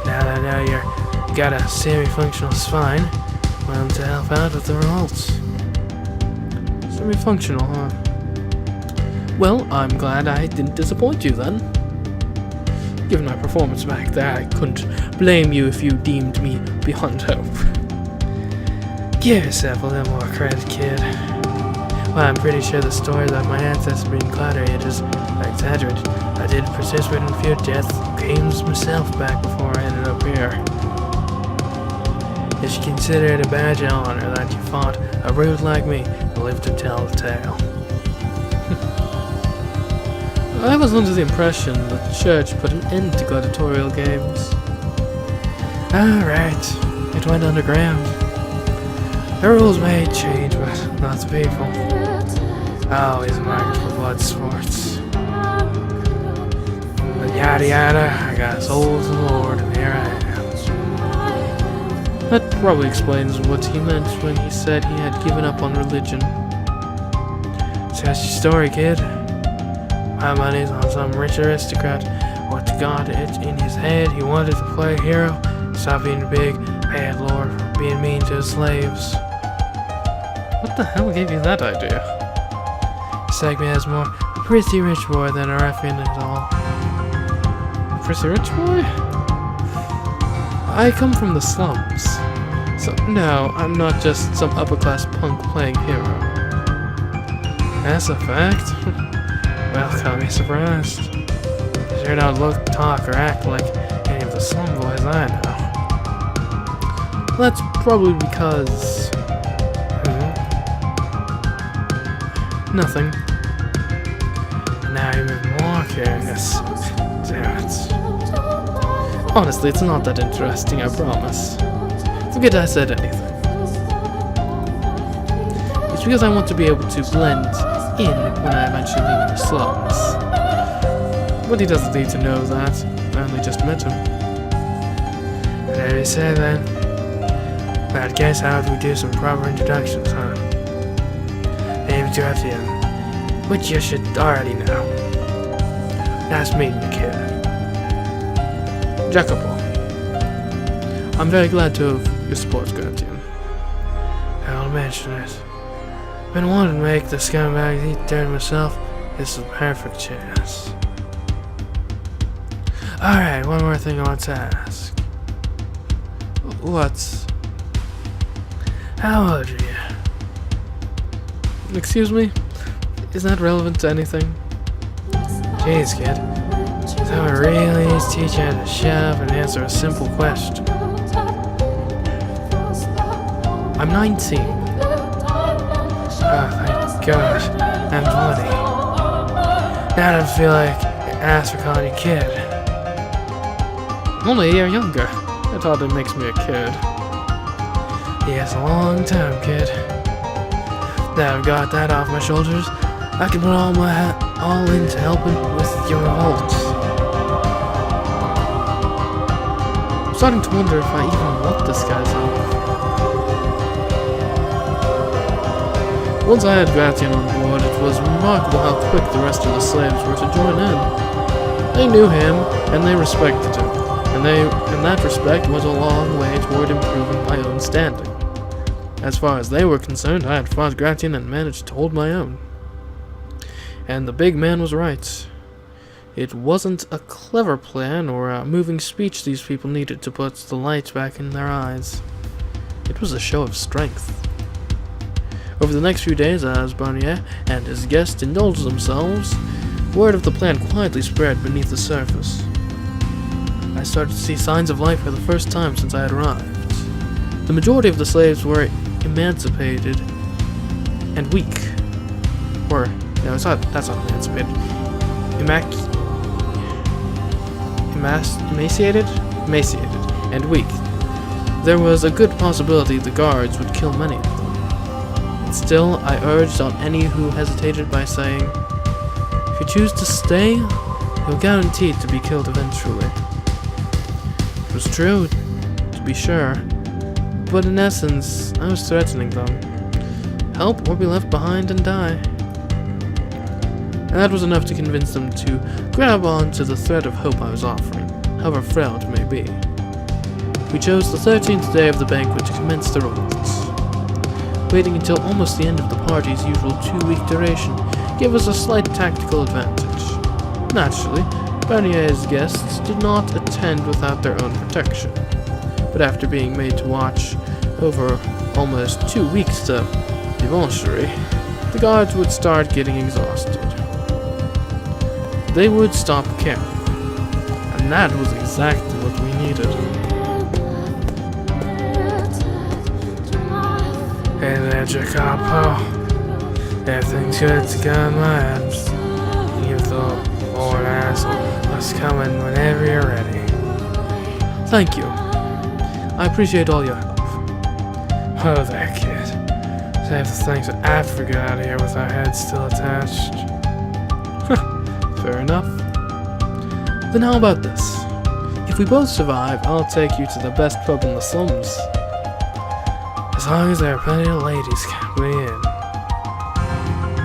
now that I know you got a semi-functional spine, willing to help out with the revolts. Semi-functional, huh? Well, I'm glad I didn't disappoint you then. Given my performance back there, I couldn't blame you if you deemed me beyond hope. Give yourself a little more credit, kid. Well, I'm pretty sure the story that my ancestors being gladiators is exaggerated. I did participate in a few death games myself back before I ended up here. You should consider it a badge of honor that you fought a brute like me and lived to tell the tale. I was under the impression that the church put an end to gladiatorial games. Alright, it went underground. The rules may change, but not the people. Always a market for blood sports. But yada yada, I got souls of the Lord, and here I am. That probably explains what he meant when he said he had given up on religion. So that's your story, kid. My money's on some rich aristocrat what got it in his head he wanted to play a hero, stop being a big bad lord for being mean to his slaves. What the hell gave you that idea? Strike me as more a pretty rich boy than a ruffian at all. A pretty rich boy? I come from the slums. So no, I'm not just some upper-class punk playing hero. That's a fact. Well, call me surprised. You sure don't look, talk, or act like any of the slum boys I know. Well, that's probably because... Nothing. Now you're even more curious. Damn it. Honestly, it's not that interesting, I promise. Forget I said anything. It's because I want to be able to blend in when I eventually leave the slums. But he doesn't need to know that. I only just met him. Whatever you say then. I guess how do we do some proper introductions, huh? Name's Gretchen, which you should already know. Nice meeting you, kid. Jacopo. I'm very glad to have your support, Gretchen. I'll mention it. Been wanting to make the scumbag eat dirt myself. This is a perfect chance. Alright, one more thing I want to ask. What's... How old are you? Excuse me? Is that relevant to anything? Jeez, kid. So I really need to teach you how to shut up and answer a simple question. I'm 19. Oh, thank God. I'm 20. Now I don't feel like an ass for calling you kid. Only a year younger. I thought it makes me a kid. Yes, a long time, kid. Now I've got that off my shoulders, I can put all into helping with your revolt. I'm starting to wonder if I even want this guy's help. Once I had Gretchen on board, it was remarkable how quick the rest of the slaves were to join in. They knew him, and they respected him, and that respect was a long way toward improving my own standing. As far as they were concerned, I had fought Gretchen and managed to hold my own. And the big man was right. It wasn't a clever plan or a moving speech these people needed to put the light back in their eyes. It was a show of strength. Over the next few days, as Barnier and his guests indulged themselves, word of the plan quietly spread beneath the surface. I started to see signs of life for the first time since I had arrived. The majority of the slaves were emancipated and weak. Or, no, that's not emancipated. Emaciated and weak. There was a good possibility the guards would kill many of them. Still, I urged on any who hesitated by saying, if you choose to stay, you're guaranteed to be killed eventually. It was true, to be sure, but in essence, I was threatening them. Help or be left behind and die. And that was enough to convince them to grab on to the thread of hope I was offering, however frail it may be. We chose the 13th day of the banquet to commence the revolt. Waiting until almost the end of the party's usual 2-week duration gave us a slight tactical advantage. Naturally, Barnier's guests did not attend without their own protection, but after being made to watch over almost 2 weeks to debauchery, the guards would start getting exhausted. They would stop caring, and that was exactly what we needed. Hey there, Jacopo. Everything's good to go in my hands. You the old asshole was coming whenever you're ready. Thank you. I appreciate all your help. Oh there, kid. Save the things that Africa out here with our heads still attached. Fair enough. Then how about this? If we both survive, I'll take you to the best pub in the slums. As long as there are plenty of ladies coming in.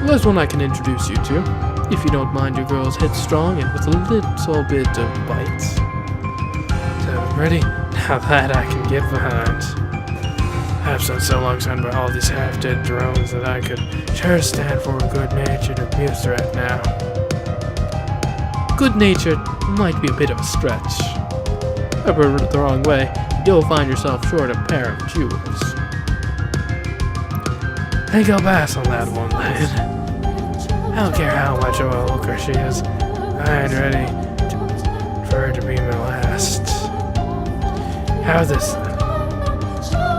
Well, there's one I can introduce you to, if you don't mind your girls headstrong and with a little bit of bite. So, ready? Now that I can get behind. I've spent so long surrounded by all these half-dead drones that I could sure stand for a good-natured abuse right now. Good-natured might be a bit of a stretch. If we're the wrong way, you'll find yourself short a pair of jewels. I think I'll pass on that one, lad. I don't care how much of a hooker she is. I ain't ready for her to be my last. How's this then?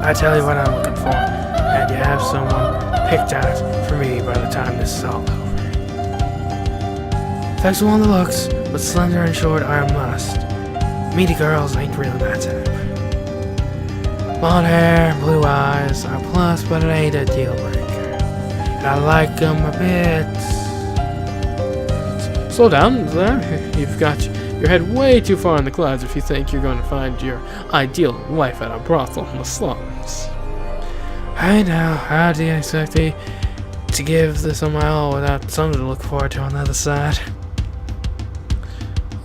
I tell you what I'm looking for, and you have someone picked out for me by the time this is all over. Flexible on the looks, but slender and short are a must. Meaty girls ain't really my type. Blonde hair, blue eyes are a plus, but it ain't a deal breaker. And I like them a bit. Slow down there. You've got your head way too far in the clouds if you think you're going to find your ideal wife at a brothel in the slums. I know, how do you expect me to give this on my all without something to look forward to on the other side?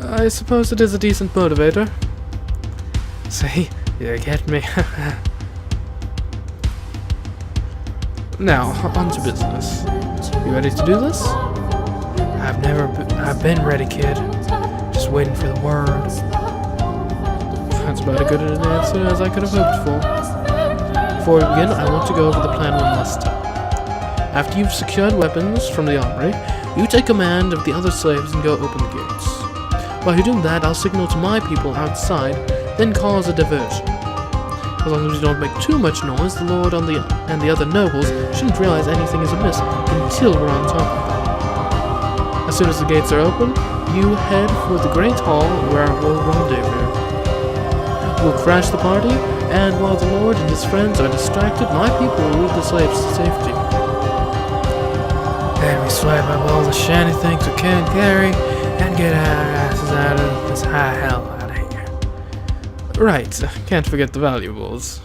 I suppose it is a decent motivator. See, you get me. Now, on to business. You ready to do this? I've been ready, kid. Just waiting for the word. That's about as good an answer as I could have hoped for. Before we begin, I want to go over the plan one last time. After you've secured weapons from the armory, you take command of the other slaves and go open the gates. While you're doing that, I'll signal to my people outside, then cause a diversion. As long as you don't make too much noise, the Lord and the other nobles shouldn't realize anything is amiss until we're on top of them. As soon as the gates are open, you head for the Great Hall where we'll rendezvous. We'll crash the party, and while the Lord and his friends are distracted, my people will lead the slaves to safety. Then we swipe up all the shiny things we can carry, and get our asses out of this high hell out of here. Right, can't forget the valuables.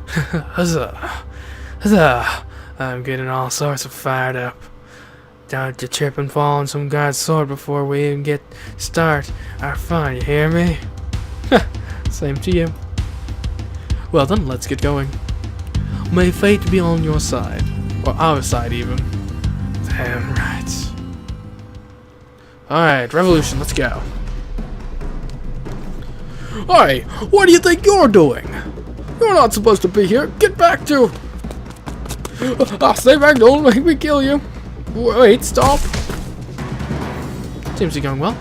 Huzzah! Huzzah! I'm getting all sorts of fired up. Don't you trip and fall on some guy's sword before we even get start our fun, you hear me? Same to you. Well then, let's get going. May fate be on your side. Or our side, even. Damn right. Alright, revolution, let's go. Hey, what do you think you're doing? You're not supposed to be here. Get back to... stay back, don't make me kill you. Wait, stop. Seems to be going well.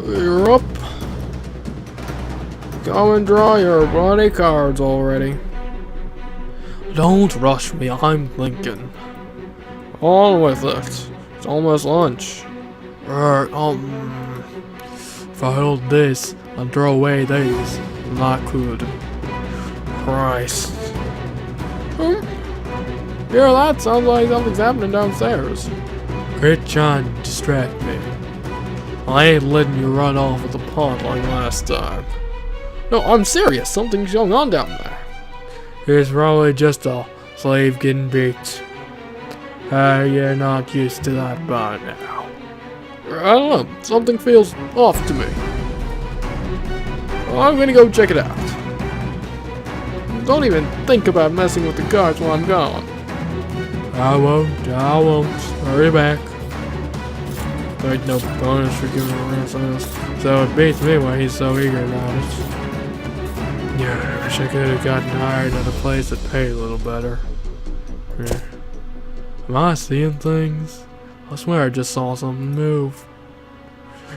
You're up. Come and draw your bloody cards already. Don't rush me, I'm thinking. On with it. It's almost lunch. If I hold this and throw away these, I could. Christ. Hear that? Sounds like something's happening downstairs. Quit trying to distract me. I ain't letting you run off with the pot like last time. No, I'm serious. Something's going on down there. It's probably just a slave getting beat. You're not used to that by now. I don't know. Something feels off to me. I'm gonna go check it out. Don't even think about messing with the cards while I'm gone. I won't. Hurry back. There ain't no bonus for giving a ransom, so it beats me why he's so eager about it. Yeah, I wish I could have gotten hired at a place that paid a little better. Yeah. Am I seeing things? I swear I just saw something move.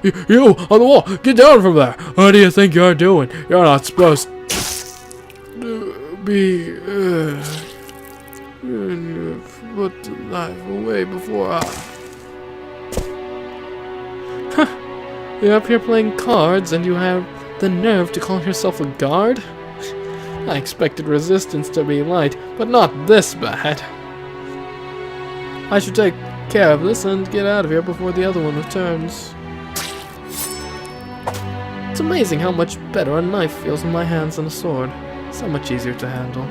You on the wall! Get down from there! What do you think you're doing? You're not supposed to be... put the knife away before I... You're up here playing cards and you have the nerve to call yourself a guard? I expected resistance to be light, but not this bad. I should take care of this and get out of here before the other one returns. It's amazing how much better a knife feels in my hands than a sword. So much easier to handle.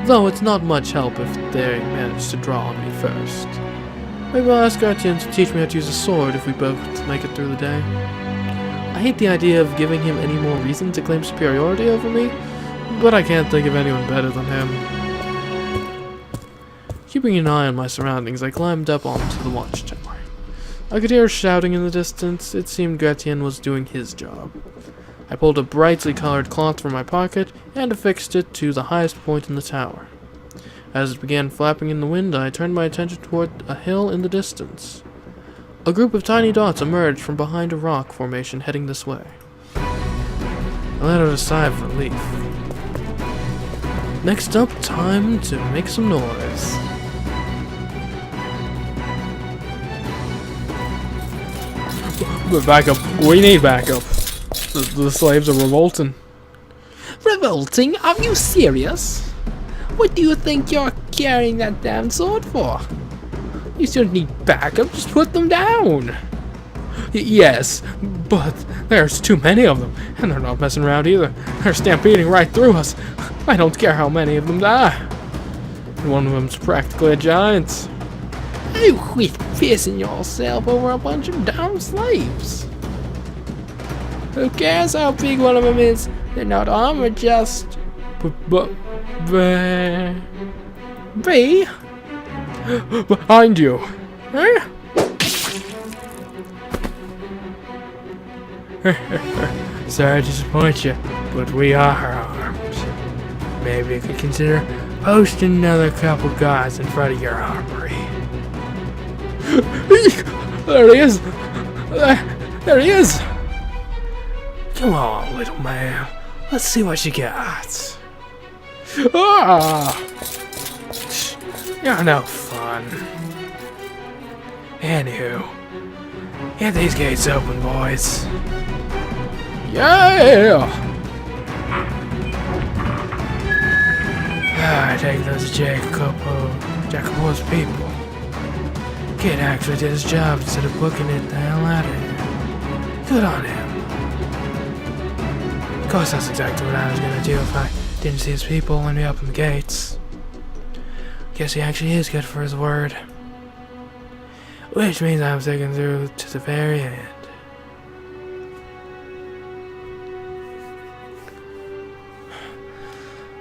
Though it's not much help if they manage to draw on me first. Maybe I'll ask Gretchen to teach me how to use a sword if we both make it through the day. I hate the idea of giving him any more reason to claim superiority over me, but I can't think of anyone better than him. Keeping an eye on my surroundings, I climbed up onto the watchtower. I could hear shouting in the distance. It seemed Gretchen was doing his job. I pulled a brightly colored cloth from my pocket and affixed it to the highest point in the tower. As it began flapping in the wind, I turned my attention toward a hill in the distance. A group of tiny dots emerged from behind a rock formation heading this way. I let out a sigh of relief. Next up, time to make some noise. Backup. We need backup. The slaves are revolting. Revolting? Are you serious? What do you think you're carrying that damn sword for? You shouldn't need backup, just put them down. Yes, but there's too many of them, and they're not messing around either. They're stampeding right through us. I don't care how many of them die. One of them's practically a giant. You quit pissing yourself over a bunch of dumb slaves. Who cares how big one of them is? They're not armored, just... B? Behind you. Huh? Sorry to disappoint you, but we are armed. Maybe you could consider posting another couple guys in front of your armory. There he is! There he is! Come on, little man. Let's see what you got. Ah! You're no fun. Anywho, get these gates open, boys. Yeah! I take those Jacopo's people. Kid actually did his job instead of booking it the hell out of here. Good on him. Of course, that's exactly what I was gonna do if I didn't see his people when we opened the gates. Guess he actually is good for his word. Which means I'm sticking through to the very end.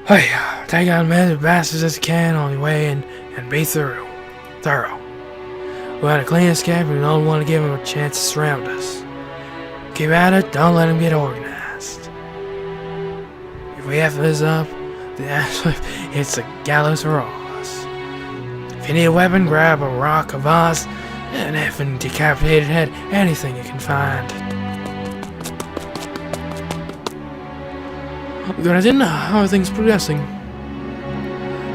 Hey, take out as many bastards as you can on your way in and be thorough. We had a clean escape and we don't want to give them a chance to surround us. Keep at it, don't let them get organized. If we F this up, it's a gallows for all. If you need a weapon, grab a rock, a vase, an effing decapitated head, anything you can find. Gretchen, how are things progressing?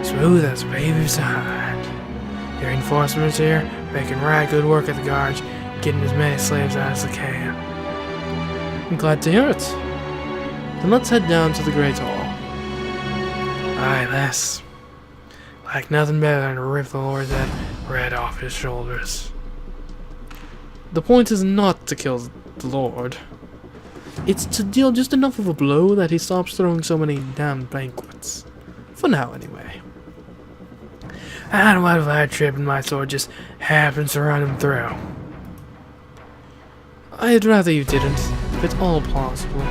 Smooth as a baby's behind. Your reinforcements here, making right good work at the guards, getting as many slaves out as they can. I'm glad to hear it. Then let's head down to the Great Hall. Aye, miss. Like nothing better than to rip the Lord's head right off his shoulders. The point is not to kill the Lord. It's to deal just enough of a blow that he stops throwing so many damn banquets. For now, anyway. And what if I trip and my sword just happens to run him through? I'd rather you didn't, if it's all plausible.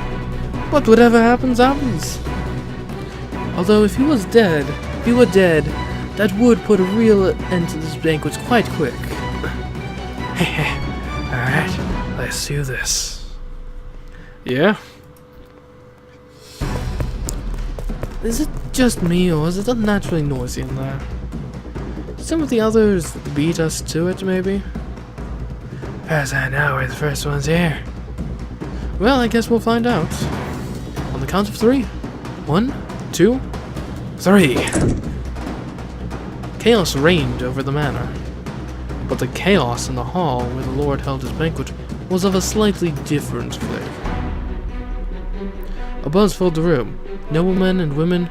But whatever happens, happens. Although if he were dead, that would put a real end to this banquet quite quick. Alright, let's do this. Yeah? Is it just me, or is it unnaturally noisy in there? Some of the others beat us to it, maybe? As I know, we're the first ones here. Well, I guess we'll find out. On the count of 3. 1, 2, 3. Chaos reigned over the manor. But the chaos in the hall where the Lord held his banquet was of a slightly different flavor. A buzz filled the room. Noblemen and women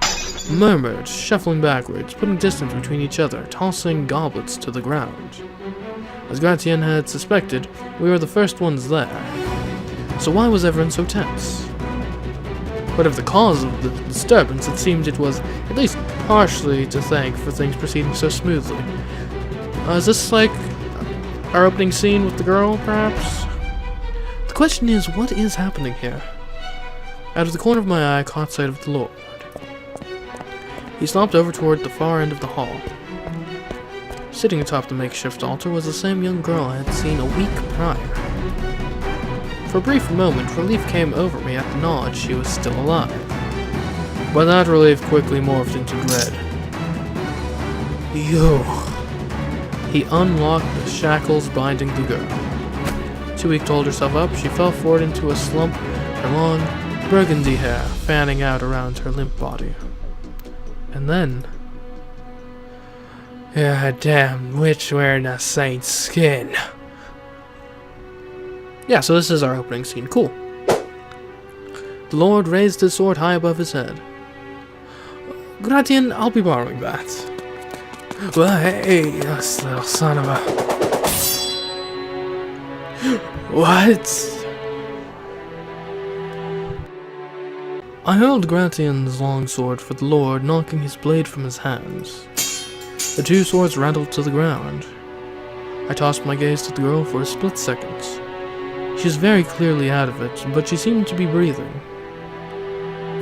murmured, shuffling backwards, putting distance between each other, tossing goblets to the ground. As Gretchen had suspected, we were the first ones there. So why was everyone so tense? Whatever the cause of the disturbance, it seemed it was at least partially to thank for things proceeding so smoothly. Is this like our opening scene with the girl, perhaps? The question is, what is happening here? Out of the corner of my eye, I caught sight of the Lord. He stopped over toward the far end of the hall. Sitting atop the makeshift altar was the same young girl I had seen a week prior. For a brief moment, relief came over me at the knowledge she was still alive. But that relief quickly morphed into dread. You. He unlocked the shackles binding the girl. Too weak to hold herself up, she fell forward into a slump, her long, burgundy hair fanning out around her limp body. And then... a damn witch wearing a saint's skin. Yeah, so this is our opening scene. Cool. The Lord raised his sword high above his head. Gretchen, I'll be borrowing that. Well, hey, this little son of a... What? I held Gretchen's longsword for the Lord, knocking his blade from his hands. The two swords rattled to the ground. I tossed my gaze to the girl for a split second. She was very clearly out of it, but she seemed to be breathing.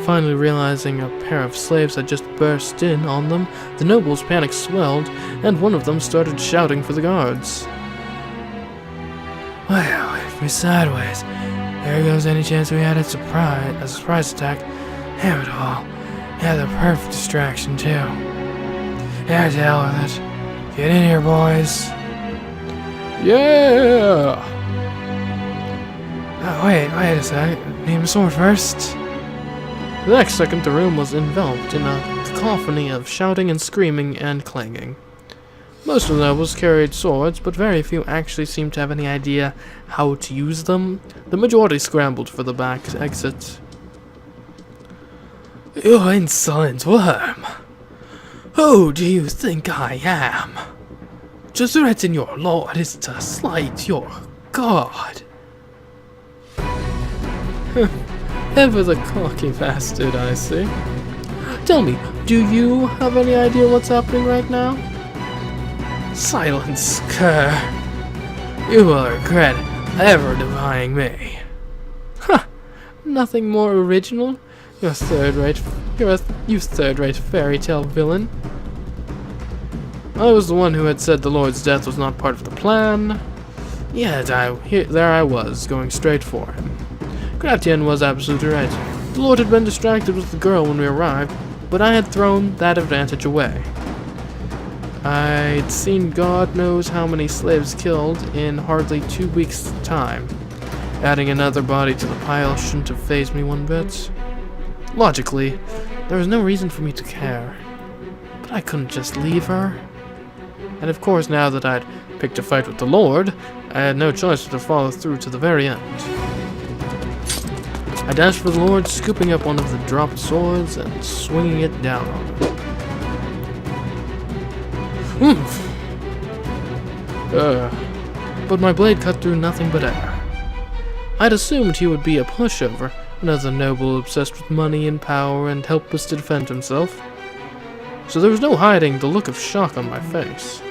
Finally realizing a pair of slaves had just burst in on them, the nobles' panic swelled, and one of them started shouting for the guards. Well, if we're sideways, there goes any chance we had a surprise attack. Damn it all. Yeah, the perfect distraction, too. Yeah, to hell with it. Get in here, boys. Yeah! Wait a sec. Need a sword first. The next second, the room was enveloped in a cacophony of shouting and screaming and clanging. Most of the nobles carried swords, but very few actually seemed to have any idea how to use them. The majority scrambled for the back exit. You insolent worm! Who do you think I am? To threaten your lord is to slight your god. Ever the cocky bastard, I see. Tell me, do you have any idea what's happening right now? Silence, cur. You will regret ever defying me. Ha! Nothing more original. You're a third-rate fairy tale villain. I was the one who had said the Lord's death was not part of the plan. Yet there I was, going straight for him. Gretchen was absolutely right. The Lord had been distracted with the girl when we arrived, but I had thrown that advantage away. I'd seen God knows how many slaves killed in hardly 2 weeks' time. Adding another body to the pile shouldn't have fazed me one bit. Logically, there was no reason for me to care. But I couldn't just leave her. And of course, now that I'd picked a fight with the Lord, I had no choice but to follow through to the very end. I dashed for the Lord, scooping up one of the dropped swords and swinging it down on him. But my blade cut through nothing but air. I'd assumed he would be a pushover, another noble obsessed with money and power and helpless to defend himself. So there was no hiding the look of shock on my face.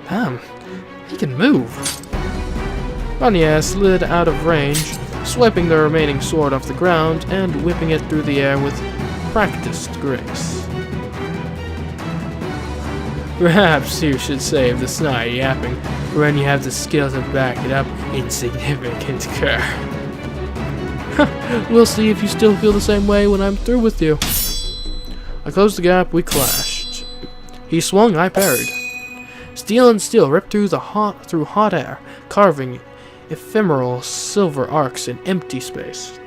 Damn, he can move. Rania slid out of range, swiping the remaining sword off the ground and whipping it through the air with practiced grace. Perhaps you should save the snide yapping for when you have the skill to back it up, insignificant cur. We'll see if you still feel the same way when I'm through with you. I closed the gap, we clashed. He swung, I parried. Steel and steel ripped through hot air, carving ephemeral silver arcs in empty space.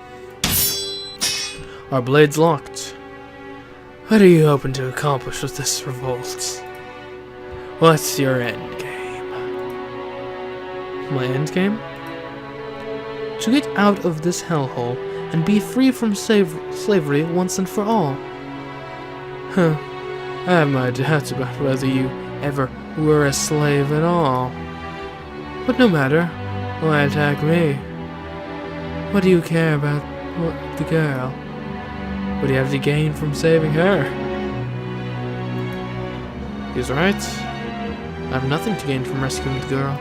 Our blades locked. What are you hoping to accomplish with this revolt? What's your end game? My end game? To get out of this hellhole and be free from slavery once and for all. Huh. I have my doubts about whether you ever were a slave at all. But no matter. Why attack me? What do you care about the girl? What do you have to gain from saving her? He's right. I have nothing to gain from rescuing the girl.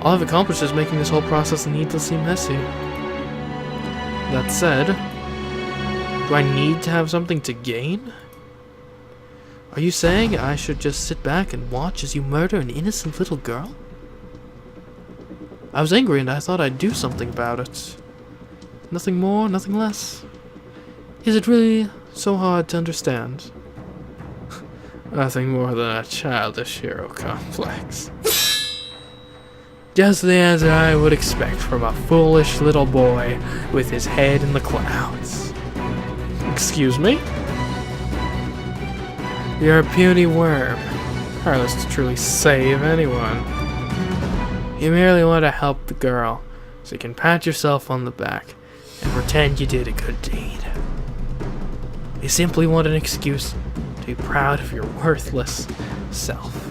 All I've accomplished is making this whole process needlessly messy. That said, do I need to have something to gain? Are you saying I should just sit back and watch as you murder an innocent little girl? I was angry and I thought I'd do something about it. Nothing more, nothing less. Is it really so hard to understand? Nothing more than a childish hero complex. Just the answer I would expect from a foolish little boy with his head in the clouds. Excuse me? You're a puny worm, powerless to truly save anyone. You merely want to help the girl, so you can pat yourself on the back and pretend you did a good deed. You simply want an excuse to be proud of your worthless self.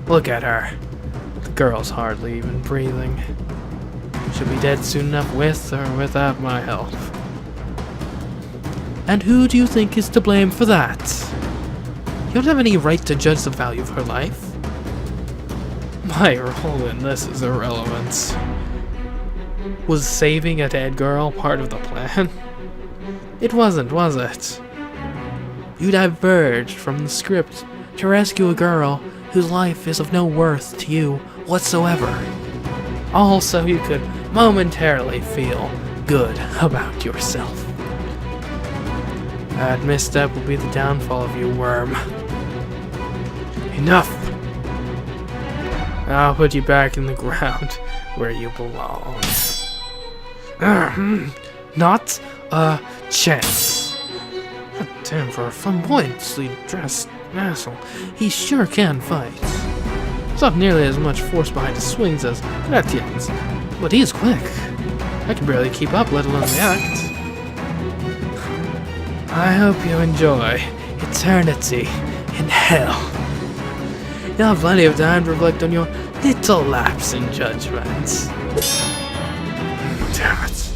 Look at her. The girl's hardly even breathing. She'll be dead soon enough with or without my help. And who do you think is to blame for that? You don't have any right to judge the value of her life. My role in this is irrelevant. Was saving a dead girl part of the plan? It wasn't, was it? You diverged from the script to rescue a girl whose life is of no worth to you whatsoever. All so you could momentarily feel good about yourself. That misstep will be the downfall of you, worm. Enough! I'll put you back in the ground where you belong. Not a chance. God damn, for a flamboyantly dressed asshole, He sure can fight. there's not nearly as much force behind his swings as Gretchen's, But he is quick. I can barely keep up, let alone react. I hope you enjoy eternity in hell. You'll have plenty of time to reflect on your little lapse in judgment. Damn it.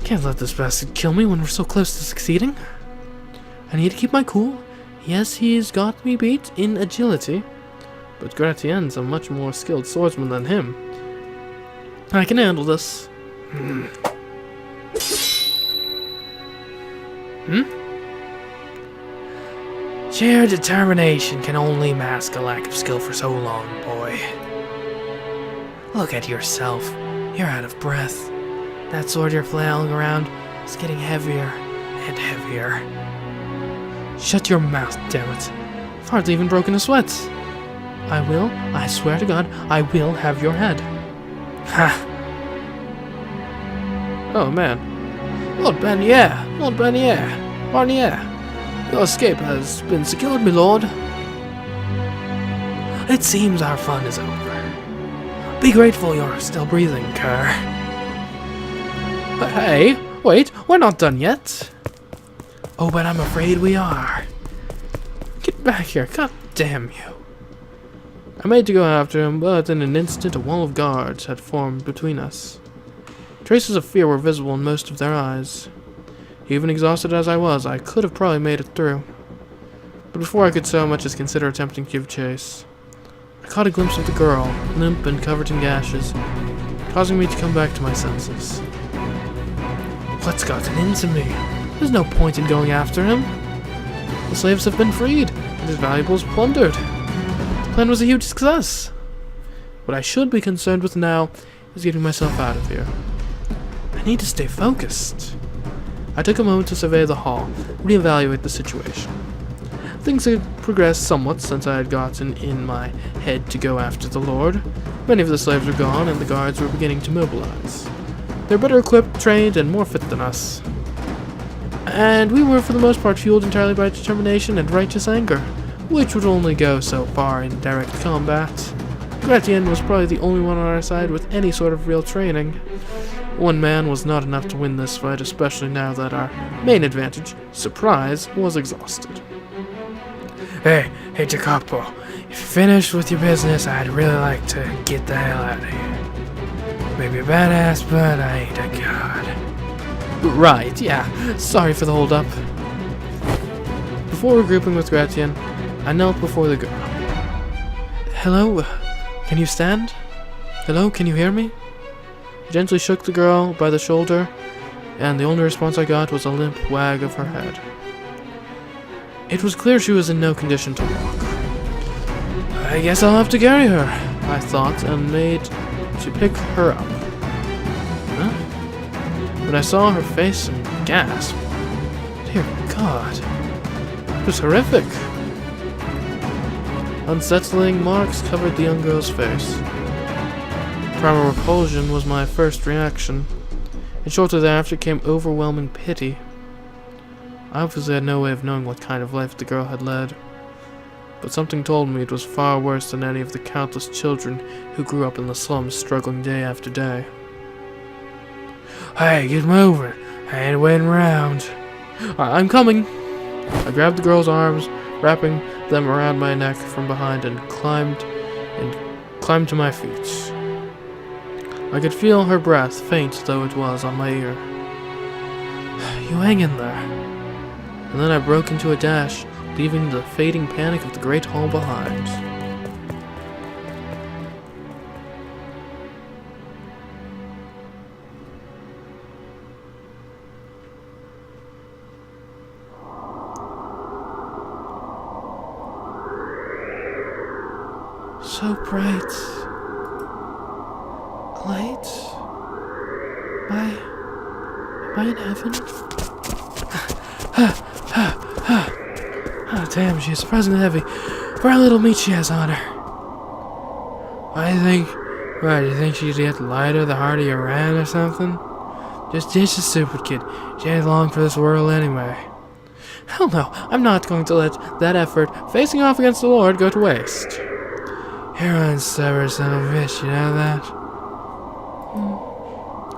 Can't let this bastard kill me when we're so close to succeeding. I need to keep my cool. Yes, he's got me beat in agility, but Gretchen's a much more skilled swordsman than him. I can handle this. Sheer determination can only mask a lack of skill for so long, boy. Look at yourself. You're out of breath. That sword you're flailing around is getting heavier and heavier. Shut your mouth, damn it. I've hardly even broken a sweat. I swear to God, I will have your head. Ha! Oh man. Lord Barnier, your escape has been secured, my lord. It seems our fun is over. Be grateful you're still breathing, cur. But hey, wait, we're not done yet. Oh, but I'm afraid we are. Get back here, god damn you. I made to go after him, but in an instant a wall of guards had formed between us. Traces of fear were visible in most of their eyes. Even exhausted as I was, I could have probably made it through. But before I could so much as consider attempting to give chase, I caught a glimpse of the girl, limp and covered in gashes, causing me to come back to my senses. What's gotten into me? There's no point in going after him. The slaves have been freed, and his valuables plundered. The plan was a huge success. What I should be concerned with now is getting myself out of here. I need to stay focused. I took a moment to survey the hall, reevaluate the situation. Things had progressed somewhat since I had gotten in my head to go after the Lord. Many of the slaves were gone, and the guards were beginning to mobilize. They're better equipped, trained, and more fit than us. And we were for the most part fueled entirely by determination and righteous anger, which would only go so far in direct combat. Gretchen was probably the only one on our side with any sort of real training. One man was not enough to win this fight, especially now that our main advantage, surprise, was exhausted. Hey, Jacopo, if you're finished with your business, I'd really like to get the hell out of here. Maybe a badass, but I ain't a god. Right, yeah. Sorry for the hold-up. Before regrouping with Gretchen, I knelt before the girl. Hello? Can you stand? Hello? Can you hear me? I gently shook the girl by the shoulder, and the only response I got was a limp wag of her head. It was clear she was in no condition to walk. I guess I'll have to carry her, I thought, and made to pick her up. Huh? When I saw her face and gasped, dear God, it was horrific. Unsettling marks covered the young girl's face. Primal repulsion was my first reaction, and shortly thereafter came overwhelming pity. I obviously had no way of knowing what kind of life the girl had led, but something told me it was far worse than any of the countless children who grew up in the slums struggling day after day. Hey, get moving. I ain't waiting around. I'm coming! I grabbed the girl's arms, wrapping them around my neck from behind, and climbed to my feet. I could feel her breath, faint though it was, on my ear. You hang in there. And then I broke into a dash, leaving the fading panic of the great hall behind. So bright. Light? Am I in heaven? Ah, damn, she is surprisingly heavy. For how little meat she has on her. Why do you think she'd get lighter the harder you ran or something? Just a stupid kid. She ain't long for this world anyway. Hell no, I'm not going to let that effort, facing off against the Lord, go to waste. You're one stubborn son of a bitch, you know that?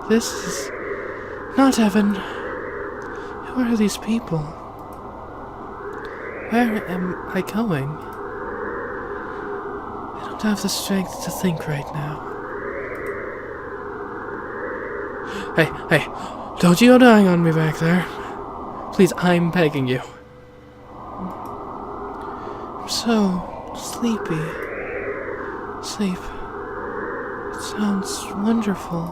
This is not heaven. Who are these people? Where am I going? I don't have the strength to think right now. Hey, don't you go dying on me back there. Please, I'm begging you. I'm so sleepy. Sleep. It sounds wonderful.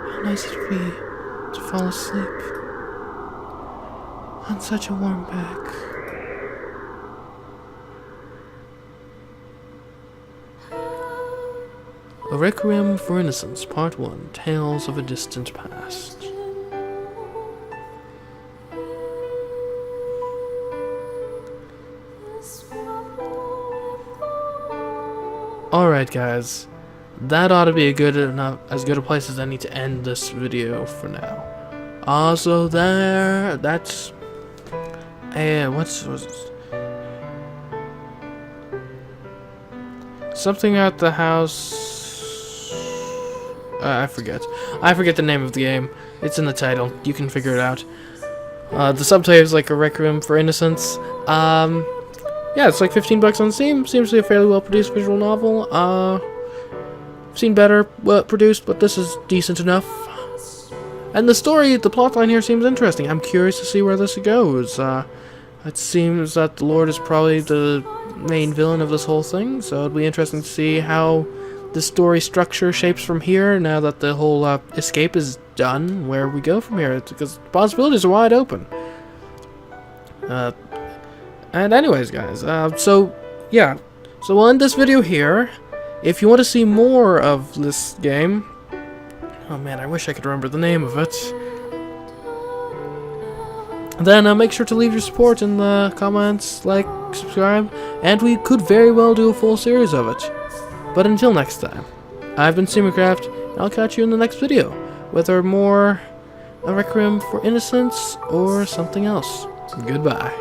How nice it would be to fall asleep on such a warm back. A Requiem for Innocence, Part 1, Tales of a Distant Past. Alright guys, that ought to be as good a place as any to end this video for now. Also that's something at the house. I forget the name of the game. It's in the title, you can figure it out. The subtitle is like a Requiem for Innocence. Yeah, it's like $15 on Steam. Seems to be a fairly well-produced visual novel. I've seen better produced, but this is decent enough. And the story, the plotline here seems interesting. I'm curious to see where this goes. It seems that the Lord is probably the main villain of this whole thing, so it'll be interesting to see how the story structure shapes from here, now that the whole escape is done, where we go from here, because the possibilities are wide open. And anyways, guys, so we'll end this video here. If you want to see more of this game, oh man, I wish I could remember the name of it, then make sure to leave your support in the comments, like, subscribe, and we could very well do a full series of it. But until next time, I've been CMeeCraft, and I'll catch you in the next video, whether more a Requiem for Innocence or something else. Goodbye.